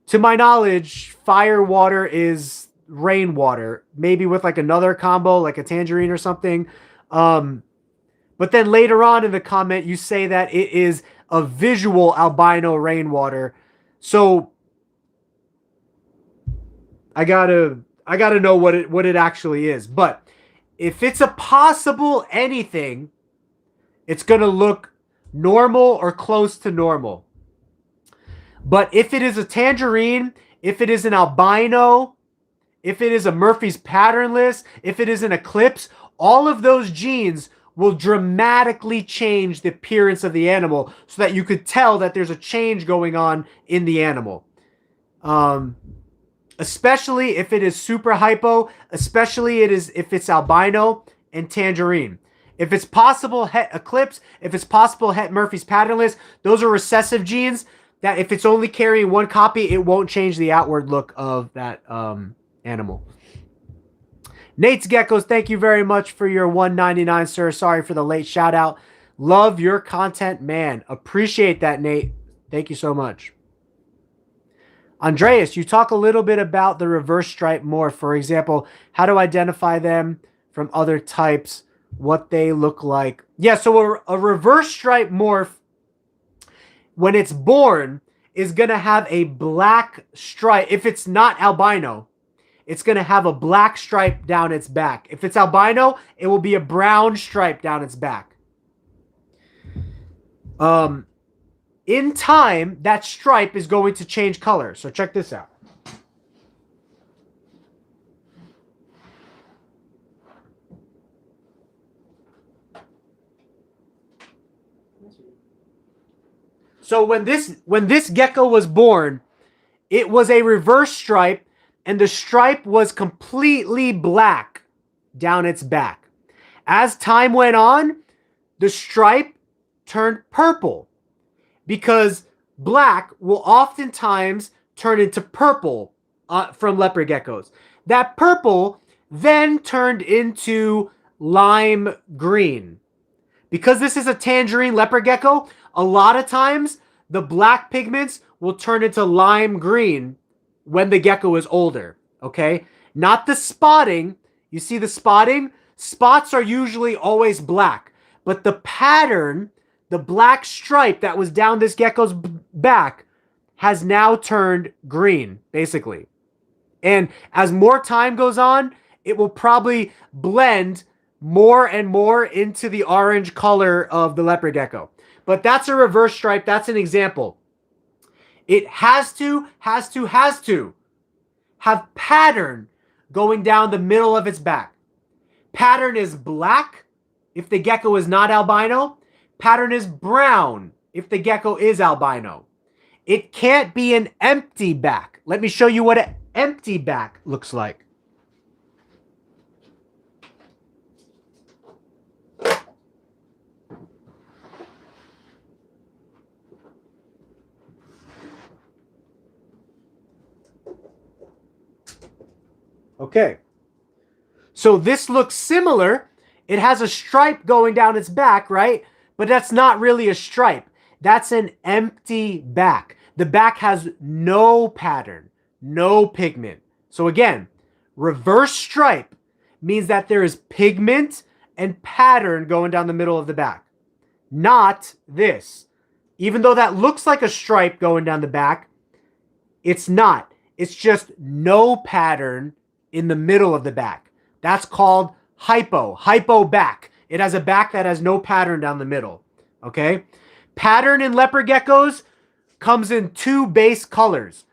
To my knowledge, fire water is rainwater. Maybe with like another combo, like a tangerine or something. But then later on in the comment, you say that it is a visual albino rainwater. So I gotta know what it actually is. But if it's a possible anything, it's gonna look normal or close to normal. But if it is a tangerine, if it is an albino, if it is a Murphy's patternless, if it is an eclipse, all of those genes will dramatically change the appearance of the animal so that you could tell that there's a change going on in the animal. Especially if it is super hypo, especially if it's albino and tangerine. If it's possible het eclipse, if it's possible het Murphy's patternless, those are recessive genes that if it's only carrying one copy, it won't change the outward look of that animal. Nate's Geckos, thank you very much for your $1.99, sir. Sorry for the late shout out. Love your content, man. Appreciate that, Nate. Thank you so much. Andreas, you talk a little bit about the reverse stripe morph. For example, how to identify them from other types, what they look like. Yeah, so a reverse stripe morph, when it's born, is going to have a black stripe. If it's not albino, it's going to have a black stripe down its back. If it's albino, it will be a brown stripe down its back. In time, that stripe is going to change color. So check this out. So when this gecko was born, it was a reverse stripe, and the stripe was completely black down its back. As time went on, the stripe turned purple because black will oftentimes turn into purple from leopard geckos. That purple then turned into lime green. Because this is a tangerine leopard gecko, a lot of times the black pigments will turn into lime green when the gecko is older, okay? Not the spotting. You see the spotting? Spots are usually always black, but the pattern, the black stripe that was down this gecko's back has now turned green, basically. And as more time goes on, it will probably blend more and more into the orange color of the leopard gecko. But that's a reverse stripe. That's an example. It has to have pattern going down the middle of its back. Pattern is black if the gecko is not albino. Pattern is brown if the gecko is albino. It can't be an empty back. Let me show you what an empty back looks like. Okay, so this looks similar. It has a stripe going down its back, right? But that's not really a stripe. That's an empty back. The back has no pattern, no pigment. So again, reverse stripe means that there is pigment and pattern going down the middle of the back. Not this. Even though that looks like a stripe going down the back, it's not. It's just no pattern in the middle of the back. That's called hypo back. It has a back that has no pattern down the middle. Okay? Pattern in leopard geckos comes in two base colors.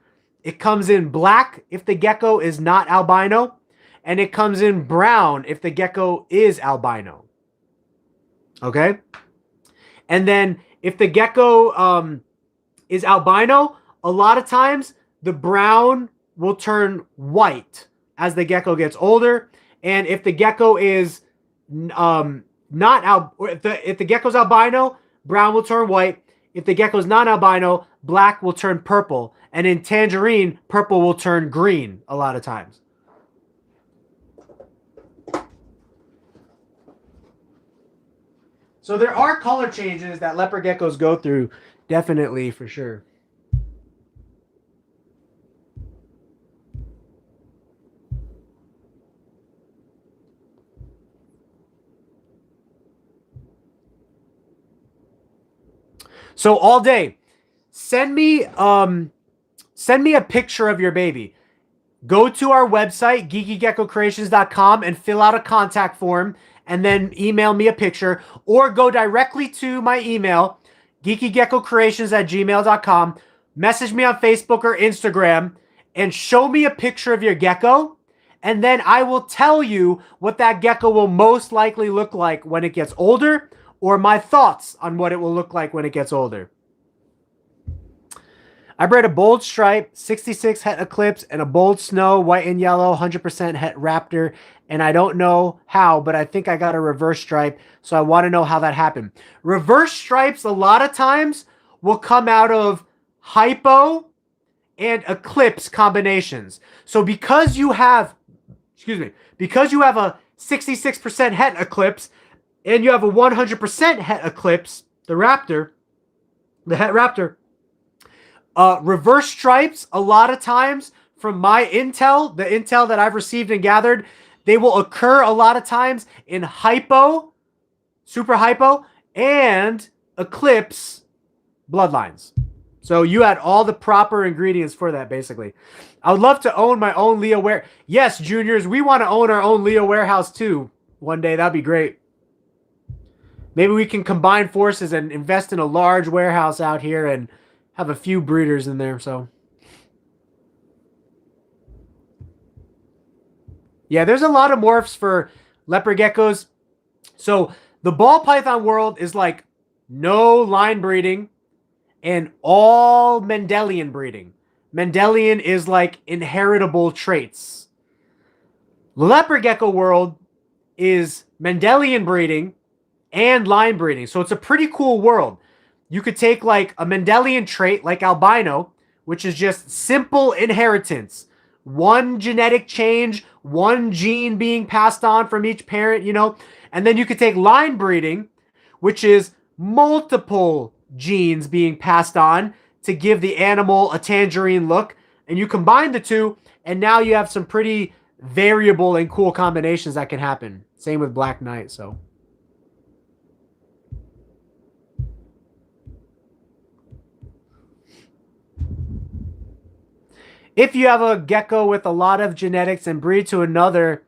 It comes in black if the gecko is not albino, and it comes in brown if the gecko is albino. Okay? And then if the gecko is albino, a lot of times the brown will turn white as the gecko gets older. And if the gecko is if the gecko's albino, brown will turn white. If the gecko's not albino, black will turn purple. And in tangerine, purple will turn green a lot of times. So there are color changes that leopard geckos go through, definitely, for sure. So all day, send me a picture of your baby. Go to our website, GeekyGeckoCreations.com, and fill out a contact form, and then email me a picture, or go directly to my email, GeekyGeckoCreations@gmail.com, message me on Facebook or Instagram, and show me a picture of your gecko, and then I will tell you what that gecko will most likely look like when it gets older, or my thoughts on what it will look like when it gets older. I bred a bold stripe, 66 het eclipse, and a bold snow, white and yellow, 100% het raptor. And I don't know how, but I think I got a reverse stripe. So I want to know how that happened. Reverse stripes, a lot of times, will come out of hypo and eclipse combinations. So because you have, because you have a 66% het eclipse, and you have a 100% het eclipse, the het raptor, reverse stripes, a lot of times, from my intel, the intel that I've received and gathered, they will occur a lot of times in hypo, super hypo, and eclipse bloodlines. So you had all the proper ingredients for that, basically. I would love to own my own Leo warehouse. Yes, juniors, we want to own our own Leo warehouse too. One day, that'd be great. Maybe we can combine forces and invest in a large warehouse out here and have a few breeders in there. So yeah, there's a lot of morphs for leopard geckos. So the ball python world is like no line breeding and all Mendelian breeding. Mendelian is like inheritable traits. The leopard gecko world is Mendelian breeding and line breeding. So it's a pretty cool world. You could take like a Mendelian trait like albino, which is just simple inheritance. One genetic change, one gene being passed on from each parent, you know. And then you could take line breeding, which is multiple genes being passed on to give the animal a tangerine look. And you combine the two, and now you have some pretty variable and cool combinations that can happen. Same with Black Knight, so. If you have a gecko with a lot of genetics and breed to another,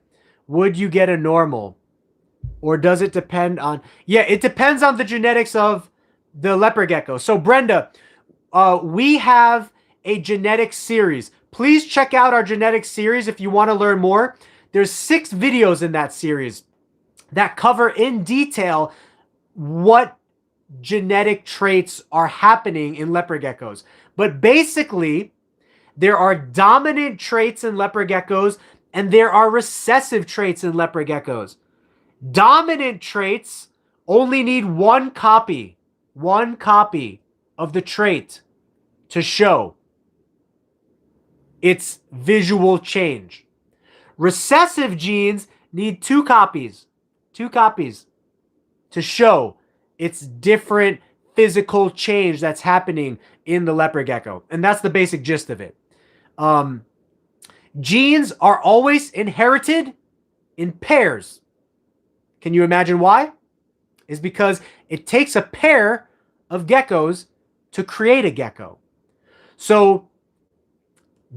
would you get a normal? Or does it depend on... Yeah, it depends on the genetics of the leopard gecko. So, Brenda, we have a genetic series. Please check out our genetic series if you want to learn more. There's 6 videos in that series that cover in detail what genetic traits are happening in leopard geckos. But basically, there are dominant traits in leopard geckos, and there are recessive traits in leopard geckos. Dominant traits only need one copy of the trait to show its visual change. Recessive genes need 2 copies to show its different physical change that's happening in the leopard gecko. And that's the basic gist of it. Genes are always inherited in pairs. Can you imagine why? It's because it takes a pair of geckos to create a gecko. So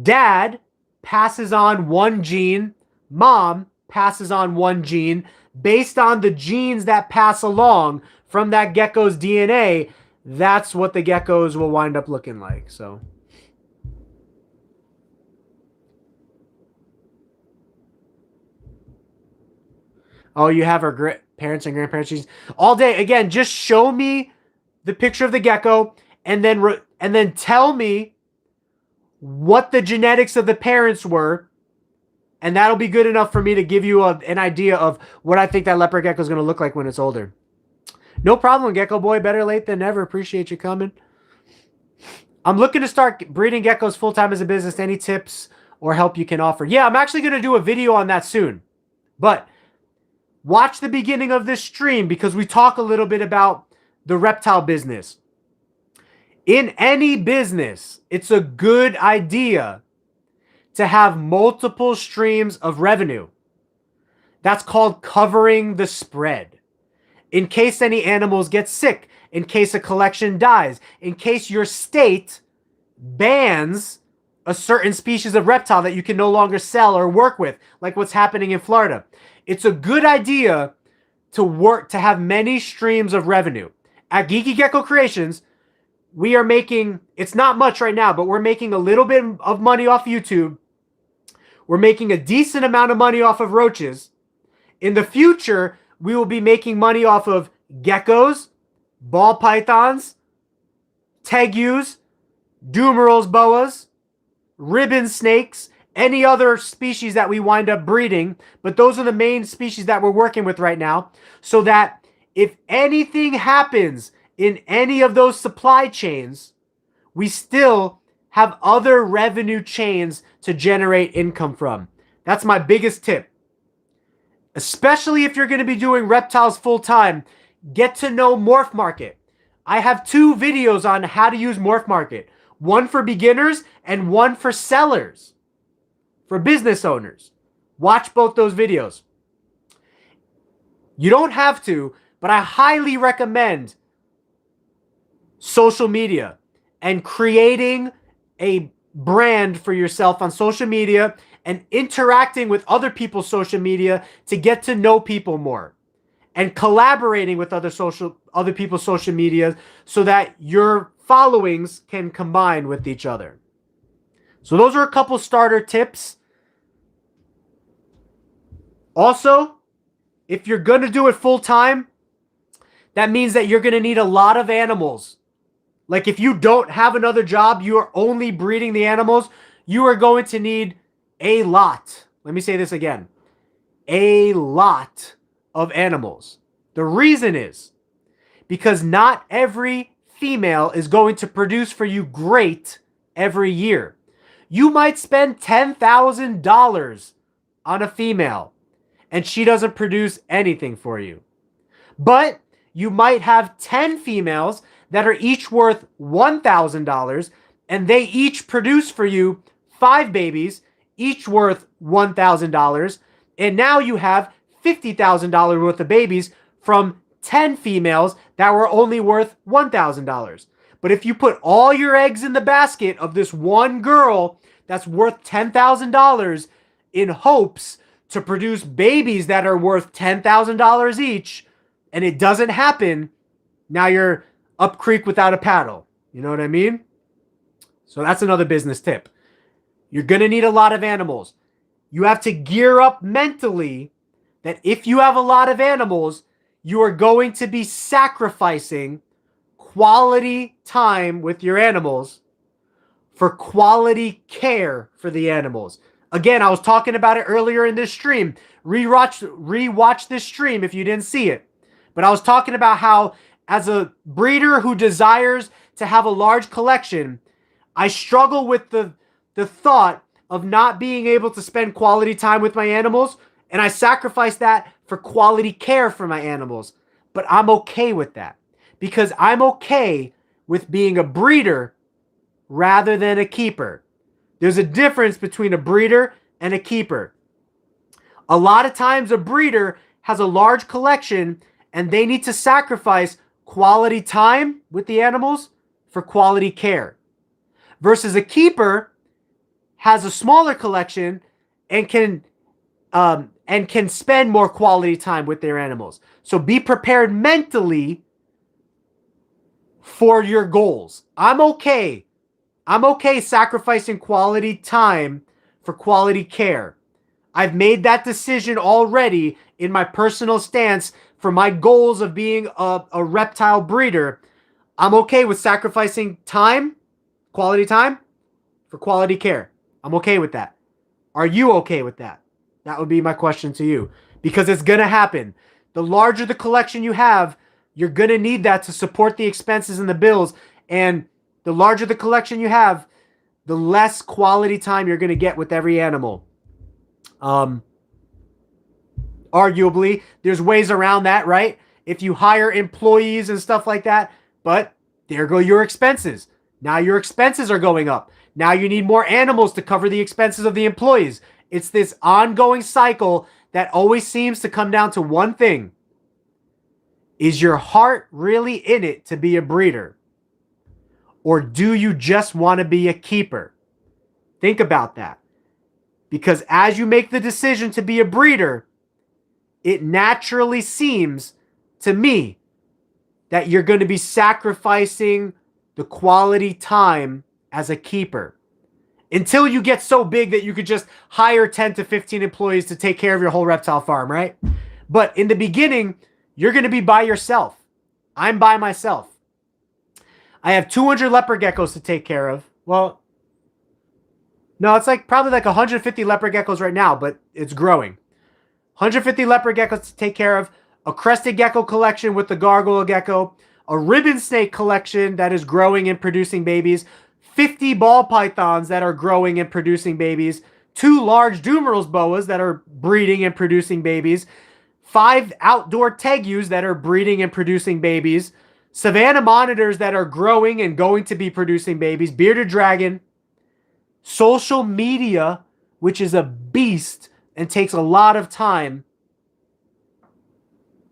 dad passes on one gene, mom passes on one gene. Based on the genes that pass along from that gecko's DNA, that's what the geckos will wind up looking like. So oh, you have our parents and grandparents genes all day. Again, just show me the picture of the gecko, and then tell me what the genetics of the parents were, and that'll be good enough for me to give you an idea of what I think that leopard gecko is going to look like when it's older. No problem, Gecko Boy. Better late than never. Appreciate you coming. I'm looking to start breeding geckos full-time as a business. Any tips or help you can offer? Yeah, I'm actually going to do a video on that soon. But watch the beginning of this stream because we talk a little bit about the reptile business. In any business, it's a good idea to have multiple streams of revenue. That's called covering the spread. In case any animals get sick, in case a collection dies, in case your state bans a certain species of reptile that you can no longer sell or work with, like what's happening in Florida. It's a good idea to have many streams of revenue. At GeekyGeckoCreations, we are making, it's not much right now, but we're making a little bit of money off YouTube. We're making a decent amount of money off of roaches. In the future, we will be making money off of geckos, ball pythons, tegus, dumerals boas, ribbon snakes, any other species that we wind up breeding. But those are the main species that we're working with right now. So that if anything happens in any of those supply chains, we still have other revenue chains to generate income from. That's my biggest tip. Especially if you're going to be doing reptiles full time, get to know Morph Market. I have 2 videos on how to use Morph Market. One for beginners and one for sellers, for business owners. Watch both those videos. You don't have to, but I highly recommend social media and creating a brand for yourself on social media and interacting with other people's social media to get to know people more, and collaborating with other people's social media so that your followings can combine with each other. So those are a couple starter tips. Also, if you're going to do it full time, that means that you're going to need a lot of animals. Like if you don't have another job, you are only breeding the animals, you are going to need a lot. Let me say this again. A lot of animals. The reason is because not every female is going to produce for you great every year. You might spend $10,000 on a female and she doesn't produce anything for you. But you might have 10 females that are each worth $1,000 and they each produce for you 5 babies, each worth $1,000. And now you have $50,000 worth of babies from 10 females that were only worth $1,000. But if you put all your eggs in the basket of this one girl that's worth $10,000 in hopes to produce babies that are worth $10,000 each, and it doesn't happen, now you're up creek without a paddle. You know what I mean? So that's another business tip. You're going to need a lot of animals. You have to gear up mentally that if you have a lot of animals, you are going to be sacrificing quality time with your animals for quality care for the animals. Again, I was talking about it earlier in this stream. Rewatch this stream if you didn't see it. But I was talking about how as a breeder who desires to have a large collection, I struggle with the thought of not being able to spend quality time with my animals, and I sacrifice that for quality care for my animals. But I'm okay with that because I'm okay with being a breeder rather than a keeper. There's a difference between a breeder and a keeper. A lot of times a breeder has a large collection and they need to sacrifice quality time with the animals for quality care. Versus a keeper has a smaller collection and can spend more quality time with their animals. So be prepared mentally for your goals. I'm okay sacrificing quality time for quality care. I've made that decision already in my personal stance for my goals of being a reptile breeder. I'm okay with sacrificing time, quality time, for quality care. I'm okay with that. Are you okay with that? That would be my question to you. Because it's going to happen. The larger the collection you have, you're going to need that to support the expenses and the bills. And the larger the collection you have, the less quality time you're going to get with every animal. Arguably, there's ways around that, right? If you hire employees and stuff like that, but there go your expenses. Now your expenses are going up. Now you need more animals to cover the expenses of the employees. It's this ongoing cycle that always seems to come down to one thing. Is your heart really in it to be a breeder? Or do you just want to be a keeper? Think about that. Because as you make the decision to be a breeder, it naturally seems to me that you're going to be sacrificing the quality time as a keeper until you get so big that you could just hire 10 to 15 employees to take care of your whole reptile farm, right? But in the beginning, you're going to be by yourself. I'm by myself. I have 200 leopard geckos to take care of. Well, no, it's probably 150 leopard geckos right now, but it's growing. 150 leopard geckos to take care of, a crested gecko collection with the gargoyle gecko, a ribbon snake collection that is growing and producing babies, 50 ball pythons that are growing and producing babies, 2 large Dumerals boas that are breeding and producing babies, 5 outdoor Tegus that are breeding and producing babies, Savannah monitors that are growing and going to be producing babies, bearded dragon, social media, which is a beast and takes a lot of time.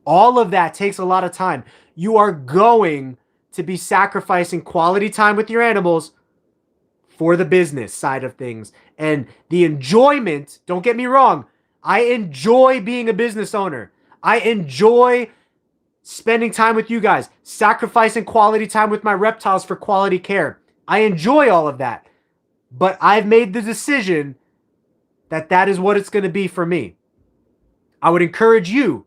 All of that takes a lot of time. You are going to be sacrificing quality time with your animals for the business side of things. And the enjoyment, don't get me wrong, I enjoy being a business owner. I enjoy spending time with you guys, sacrificing quality time with my reptiles for quality care. I enjoy all of that. But I've made the decision that that is what it's going to be for me. I would encourage you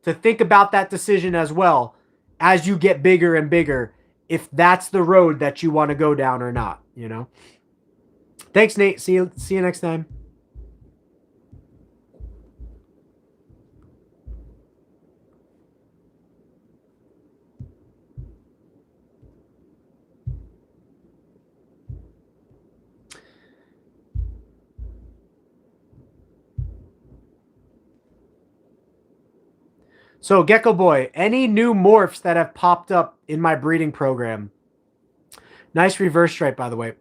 to think about that decision as well as you get bigger and bigger, if that's the road that you want to go down or not, you know? Thanks, Nate. See you next time. So, Gecko Boy, any new morphs that have popped up in my breeding program? Nice reverse stripe, by the way.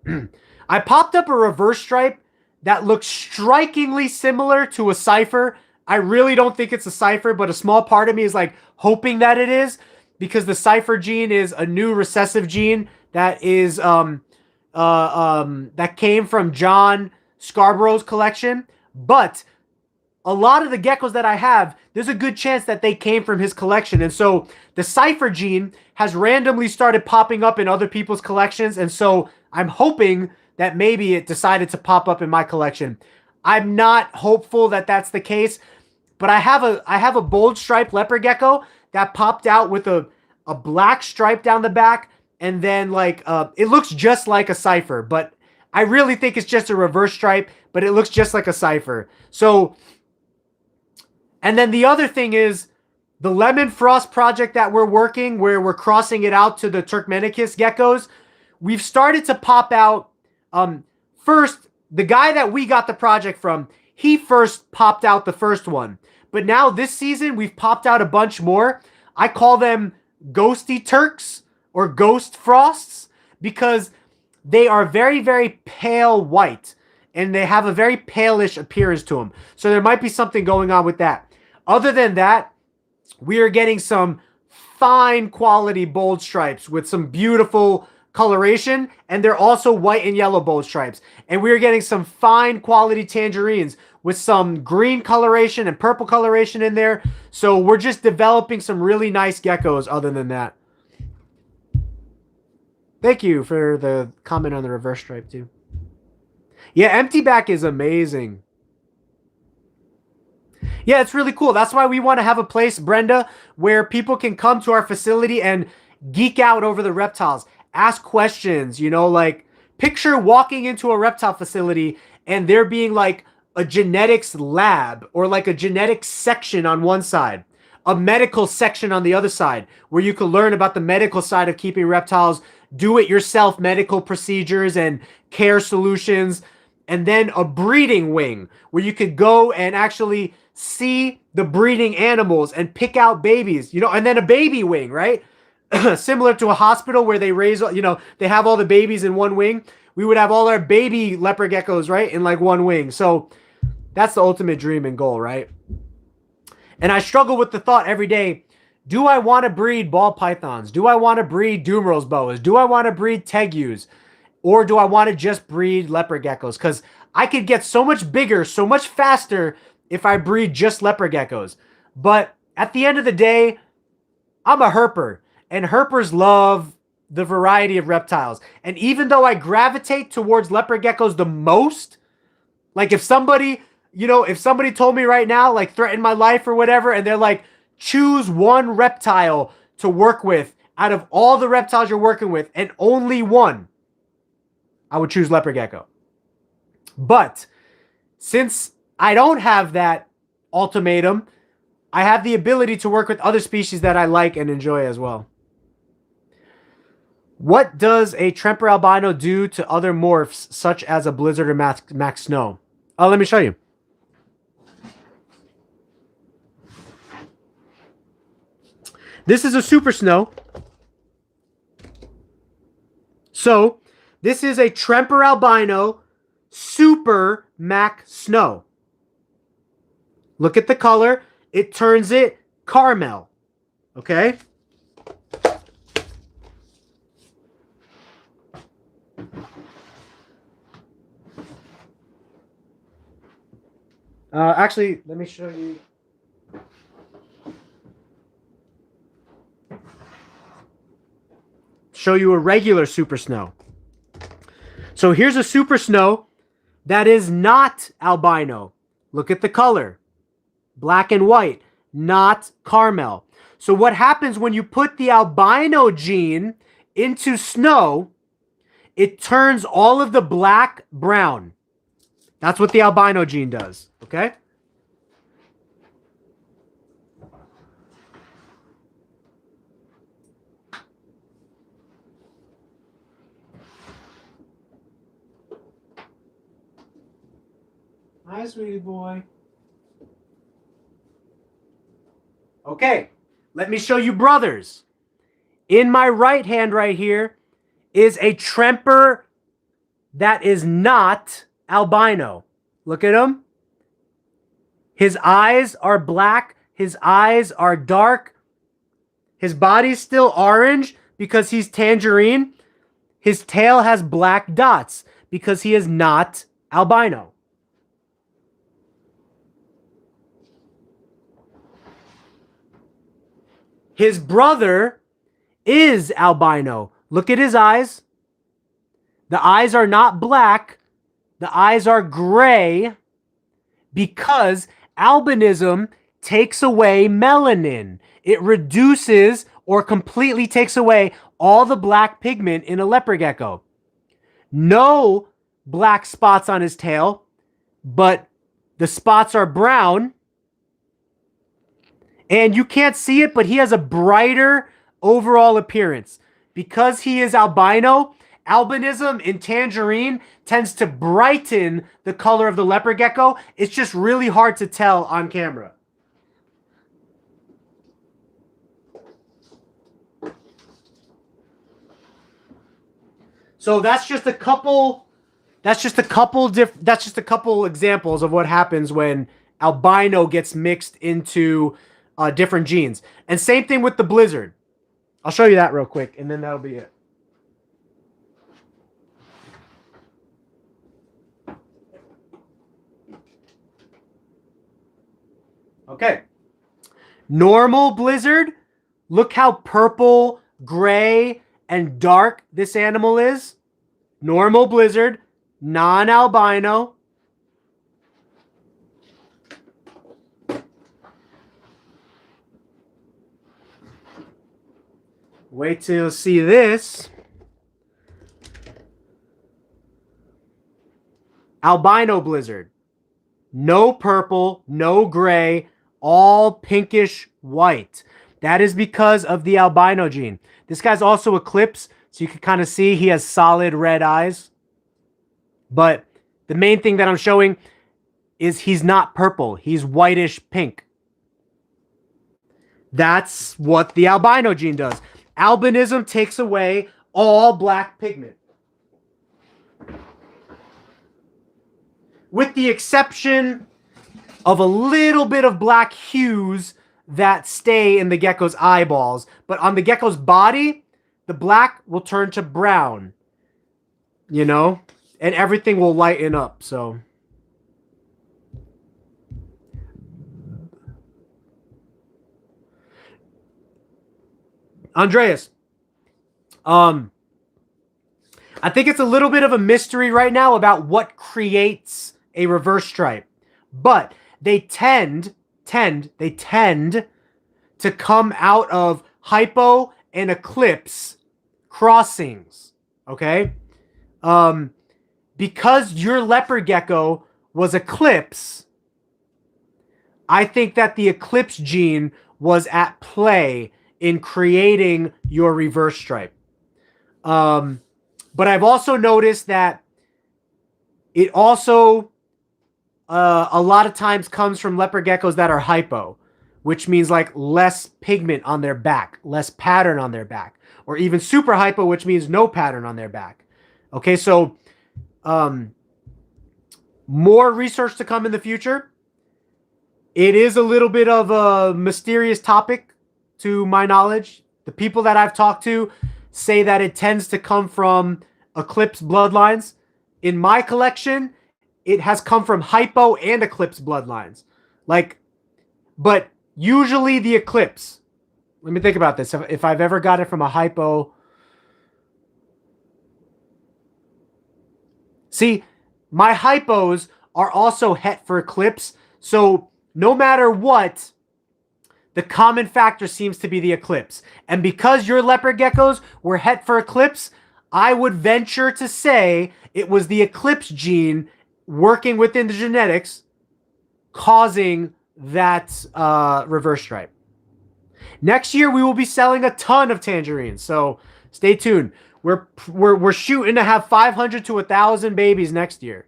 I popped up a reverse stripe that looks strikingly similar to a cipher. I really don't think it's a cipher, but a small part of me is hoping that it is, because the cipher gene is a new recessive gene that is that came from John Scarborough's collection. But a lot of the geckos that I have, there's a good chance that they came from his collection. And so the cipher gene has randomly started popping up in other people's collections. And so I'm hoping that maybe it decided to pop up in my collection. I'm not hopeful that that's the case, but I have a bold striped leopard gecko that popped out with a black stripe down the back. And then it looks just like a cipher, but I really think it's just a reverse stripe, but it looks just like a cipher. So, and then the other thing is the Lemon Frost project that we're working, where we're crossing it out to the Turkmenikis geckos. We've started to pop out. First, the guy that we got the project from, he first popped out the first one. But now this season, we've popped out a bunch more. I call them Ghosty Turks or Ghost Frosts because they are very, very pale white and they have a very palish appearance to them. So there might be something going on with that. Other than that, we are getting some fine quality bold stripes with some beautiful coloration, and they're also white and yellow bold stripes. And we're getting some fine quality tangerines with some green coloration and purple coloration in there. So we're just developing some really nice geckos other than that. Thank you for the comment on the reverse stripe too. Yeah, empty back is amazing. Yeah, it's really cool. That's why we want to have a place, Brenda, where people can come to our facility and geek out over the reptiles. Ask questions, picture walking into a reptile facility and there being a genetics lab or a genetics section on one side, a medical section on the other side, where you can learn about the medical side of keeping reptiles, do-it-yourself medical procedures and care solutions, and then a breeding wing where you could go and actually see the breeding animals and pick out babies, you know, and then a baby wing, right? Similar to a hospital where they raise, you know, they have all the babies in one wing. We would have all our baby leopard geckos, right, in like one wing. So that's the ultimate dream and goal, right? And I struggle with the thought every day, do I want to breed ball pythons? Do I want to breed Dumerils boas? Do I want to breed Tegus? Or do I want to just breed leopard geckos? Because I could get so much bigger, so much faster if I breed just leopard geckos. But at the end of the day, I'm a herper. And herpers love the variety of reptiles. And even though I gravitate towards leopard geckos the most, like if somebody, you know, if somebody told me right now, like threaten my life or whatever, and they're like, choose one reptile to work with out of all the reptiles you're working with and only one, I would choose leopard gecko. But since I don't have that ultimatum, I have the ability to work with other species that I like and enjoy as well. What does a Tremper albino do to other morphs, such as a blizzard or max snow? Oh, let me show you. This is a super snow. So, this is a Tremper albino super mac snow. Look at the color. It turns it caramel. Okay? Actually, let me show you. Show you a regular super snow. So here's a super snow that is not albino. Look at the color. Black and white, not caramel. So what happens when you put the albino gene into snow, it turns all of the black brown. That's what the albino gene does, okay? Hi, sweetie boy. Okay, let me show you brothers. In my right hand right here is a Tremper that is not albino. Look at him. His eyes are black. His eyes are dark. His body's still orange because he's tangerine. His tail has black dots because he is not albino. His brother is albino. Look at his eyes. The eyes are not black. The eyes are gray because albinism takes away melanin. It reduces or completely takes away all the black pigment in a leopard gecko. No black spots on his tail, but the spots are brown. And you can't see it, but he has a brighter overall appearance. Because he is albino, albinism in tangerine tends to brighten the color of the leopard gecko. It's just really hard to tell on camera. So that's just a couple examples of what happens when albino gets mixed into different genes. And same thing with the blizzard. I'll show you that real quick, and then that'll be it. Okay. Normal blizzard. Look how purple, gray, and dark this animal is. Normal blizzard. Non-albino. Wait till you see this. Albino blizzard. No purple, no gray, all pinkish white. That is because of the albino gene. This guy's also eclipsed, so you can kind of see he has solid red eyes. But the main thing that I'm showing, is he's not purple. He's whitish pink. That's what the albino gene does. Albinism takes away all black pigment, with the exception of a little bit of black hues that stay in the gecko's eyeballs. But on the gecko's body, the black will turn to brown, you know, and everything will lighten up. So Andreas, I think it's a little bit of a mystery right now about what creates a reverse stripe, but they tend to come out of hypo and eclipse crossings. Okay, because your leopard gecko was eclipse, I think that the eclipse gene was at play in creating your reverse stripe. But I've also noticed that it also a lot of times comes from leopard geckos that are hypo, which means like less pigment on their back, less pattern on their back, or even super hypo, which means no pattern on their back. Okay, so more research to come in the future. It is a little bit of a mysterious topic to my knowledge. The people that I've talked to say that it tends to come from eclipse bloodlines. In my collection, it has come from hypo and eclipse bloodlines. Like, but usually the eclipse. Let me think about this. If I've ever got it from a hypo. See, my hypos are also het for eclipse. So no matter what, the common factor seems to be the eclipse. And because your leopard geckos were het for eclipse, I would venture to say it was the eclipse gene working within the genetics causing that reverse stripe. Next year, we will be selling a ton of tangerines. So stay tuned. We're shooting to have 500 to 1,000 babies next year.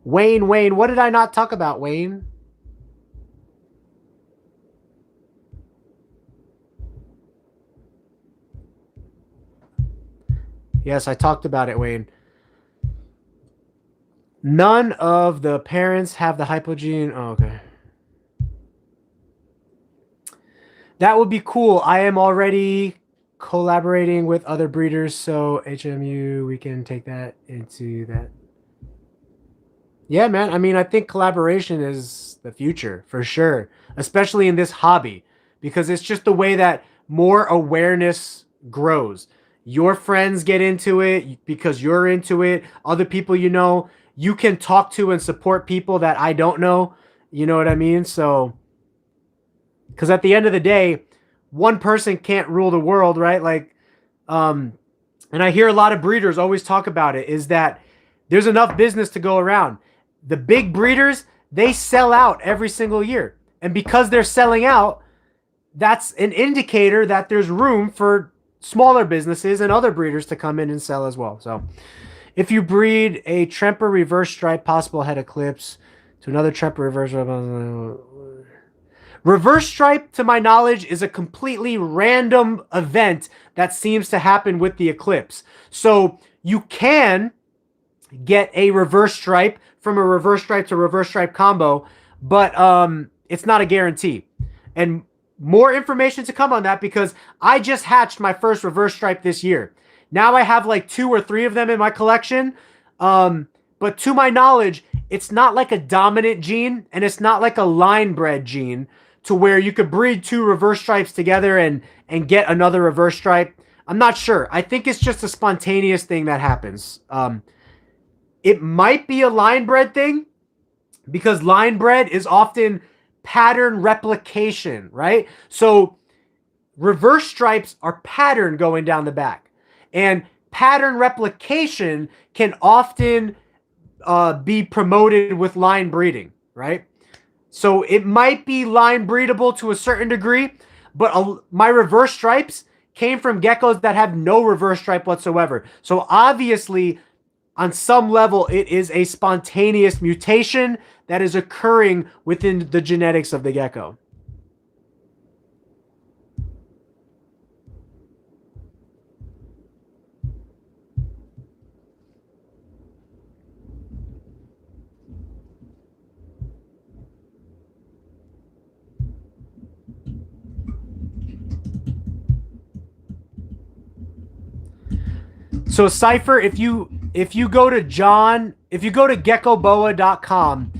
Wayne, what did I not talk about, Wayne? Yes, I talked about it, Wayne. None of the parents have the hypogene. Oh, okay. That would be cool. I am already collaborating with other breeders, so HMU, we can take that into that. Yeah, man. I mean, I think collaboration is the future for sure, especially in this hobby, because it's just the way that more awareness grows. Your friends get into it because you're into it. Other people you know, you can talk to and support people that I don't know. You know what I mean? So, because at the end of the day, one person can't rule the world, right? Like, and I hear a lot of breeders always talk about it, is that there's enough business to go around. The big breeders, they sell out every single year. And because they're selling out, that's an indicator that there's room for smaller businesses and other breeders to come in and sell as well. So if you breed a Tremper reverse stripe, possible head eclipse to another Tremper reverse stripe, to my knowledge, is a completely random event that seems to happen with the eclipse. So you can get a reverse stripe from a reverse stripe to reverse stripe combo, but it's not a guarantee. And more information to come on that, because I just hatched my first reverse stripe this year. Now I have like 2 or 3 of them in my collection. But to my knowledge, it's not like a dominant gene, and it's not like a line bred gene to where you could breed 2 reverse stripes together and get another reverse stripe. I'm not sure. I think it's just a spontaneous thing that happens. It might be a line bred thing, because line bred is often pattern replication, right? So reverse stripes are pattern going down the back, and pattern replication can often be promoted with line breeding, right? So it might be line breedable to a certain degree, but my reverse stripes came from geckos that have no reverse stripe whatsoever. So obviously, on some level, it is a spontaneous mutation that is occurring within the genetics of the gecko. So Cypher, if you go to geckoboa.com,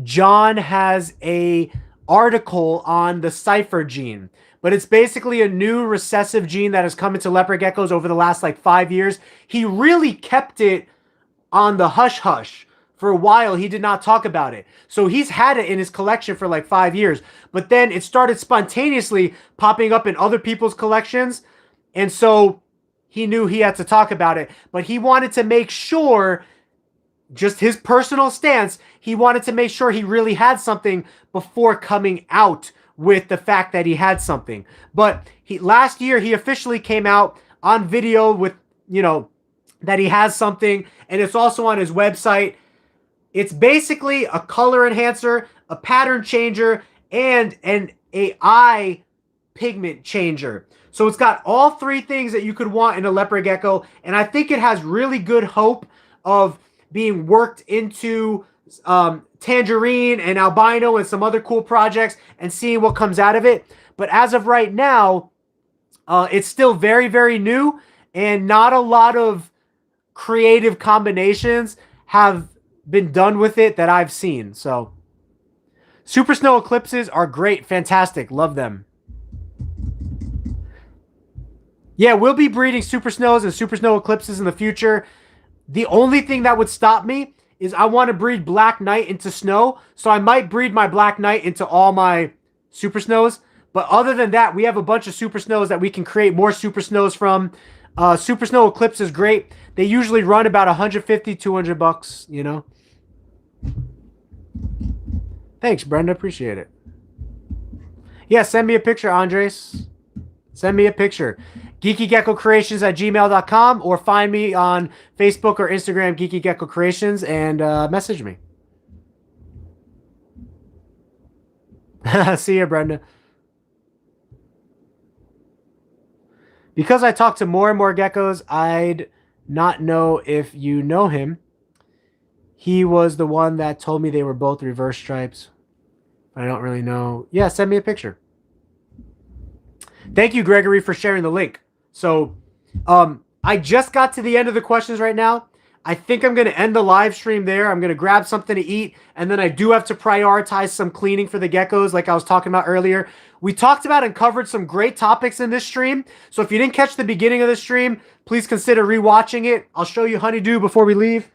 John has a article on the Cypher gene, but it's basically a new recessive gene that has come into leopard geckos over the last like 5 years. He really kept it on the hush hush for a while. He did not talk about it. So he's had it in his collection for like 5 years, but then it started spontaneously popping up in other people's collections. And so he knew he had to talk about it, but he wanted to make sure, just his personal stance, he wanted to make sure he really had something before coming out with the fact that he had something. But last year he officially came out on video with, you know, that he has something, and it's also on his website. It's basically a color enhancer, a pattern changer, and an eye pigment changer. So it's got all three things that you could want in a leopard gecko, and I think it has really good hope of being worked into tangerine and albino and some other cool projects and seeing what comes out of it. But as of right now, it's still very, very new, and not a lot of creative combinations have been done with it that I've seen. So super snow eclipses are great, fantastic, love them. Yeah, we'll be breeding super snows and super snow eclipses in the future. The only thing that would stop me is I want to breed black knight into snow, so I might breed my black knight into all my super snows. But other than that, we have a bunch of super snows that we can create more super snows from. Super snow eclipse is great. They usually run about $150, $200, you know. Thanks, Brenda. Appreciate it. Yeah, send me a picture, Andres. Send me a picture. GeekyGeckoCreations@gmail.com, or find me on Facebook or Instagram, GeekyGeckoCreations, and message me. See ya, Brenda. Because I talk to more and more geckos, I'd not know if you know him. He was the one that told me they were both reverse stripes. I don't really know. Yeah, send me a picture. Thank you, Gregory, for sharing the link. So, I just got to the end of the questions right now. I think I'm going to end the live stream there. I'm going to grab something to eat, and then I do have to prioritize some cleaning for the geckos like I was talking about earlier. We talked about and covered some great topics in this stream. So if you didn't catch the beginning of the stream, please consider rewatching it. I'll show you Honeydew before we leave.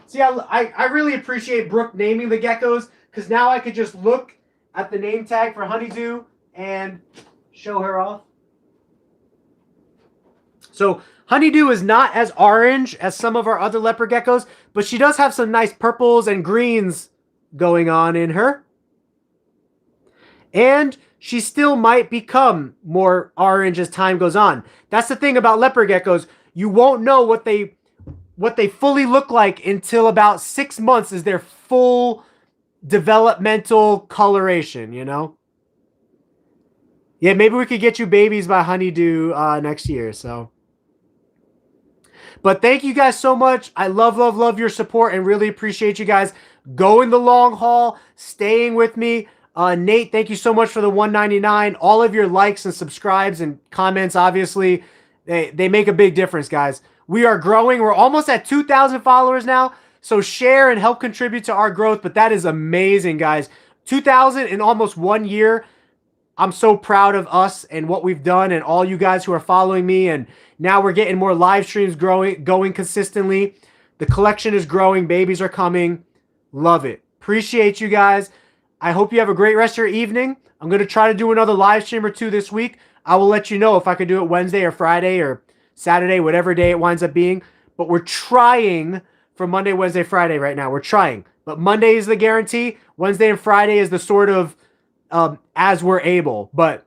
See, I really appreciate Brooke naming the geckos, because now I could just look at the name tag for Honeydew and show her off. So Honeydew is not as orange as some of our other leopard geckos, but she does have some nice purples and greens going on in her. And she still might become more orange as time goes on. That's the thing about leopard geckos. You won't know what they fully look like until about 6 months is their full developmental coloration, you know? Yeah, maybe we could get you babies by Honeydew next year, so. But thank you guys so much. I love, love, love your support and really appreciate you guys going the long haul, staying with me. Nate, thank you so much for the $1.99. All of your likes and subscribes and comments, obviously, they make a big difference, guys. We are growing. We're almost at 2,000 followers now. So share and help contribute to our growth. But that is amazing, guys. 2,000 in almost 1 year. I'm so proud of us and what we've done and all you guys who are following me. And now we're getting more live streams going consistently. The collection is growing. Babies are coming. Love it. Appreciate you guys. I hope you have a great rest of your evening. I'm going to try to do another live stream or two this week. I will let you know if I can do it Wednesday or Friday or Saturday, whatever day it winds up being. But we're trying for Monday, Wednesday, Friday right now. We're trying. But Monday is the guarantee. Wednesday and Friday is the sort of as we're able. But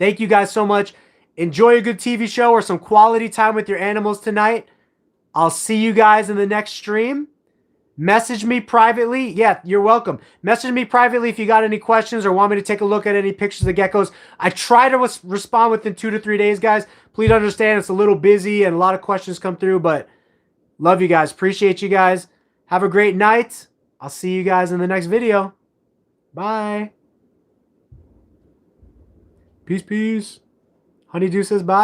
Thank you guys so much. Enjoy a good TV show or some quality time with your animals tonight. I'll see you guys in the next stream. Message me privately. Yeah, you're welcome. Message me privately if you got any questions or want me to take a look at any pictures of geckos. I try to respond within 2 to 3 days, guys. Please understand it's a little busy and a lot of questions come through, but love you guys. Appreciate you guys. Have a great night. I'll see you guys in the next video. Bye. Peace, peace. Honeydew says bye.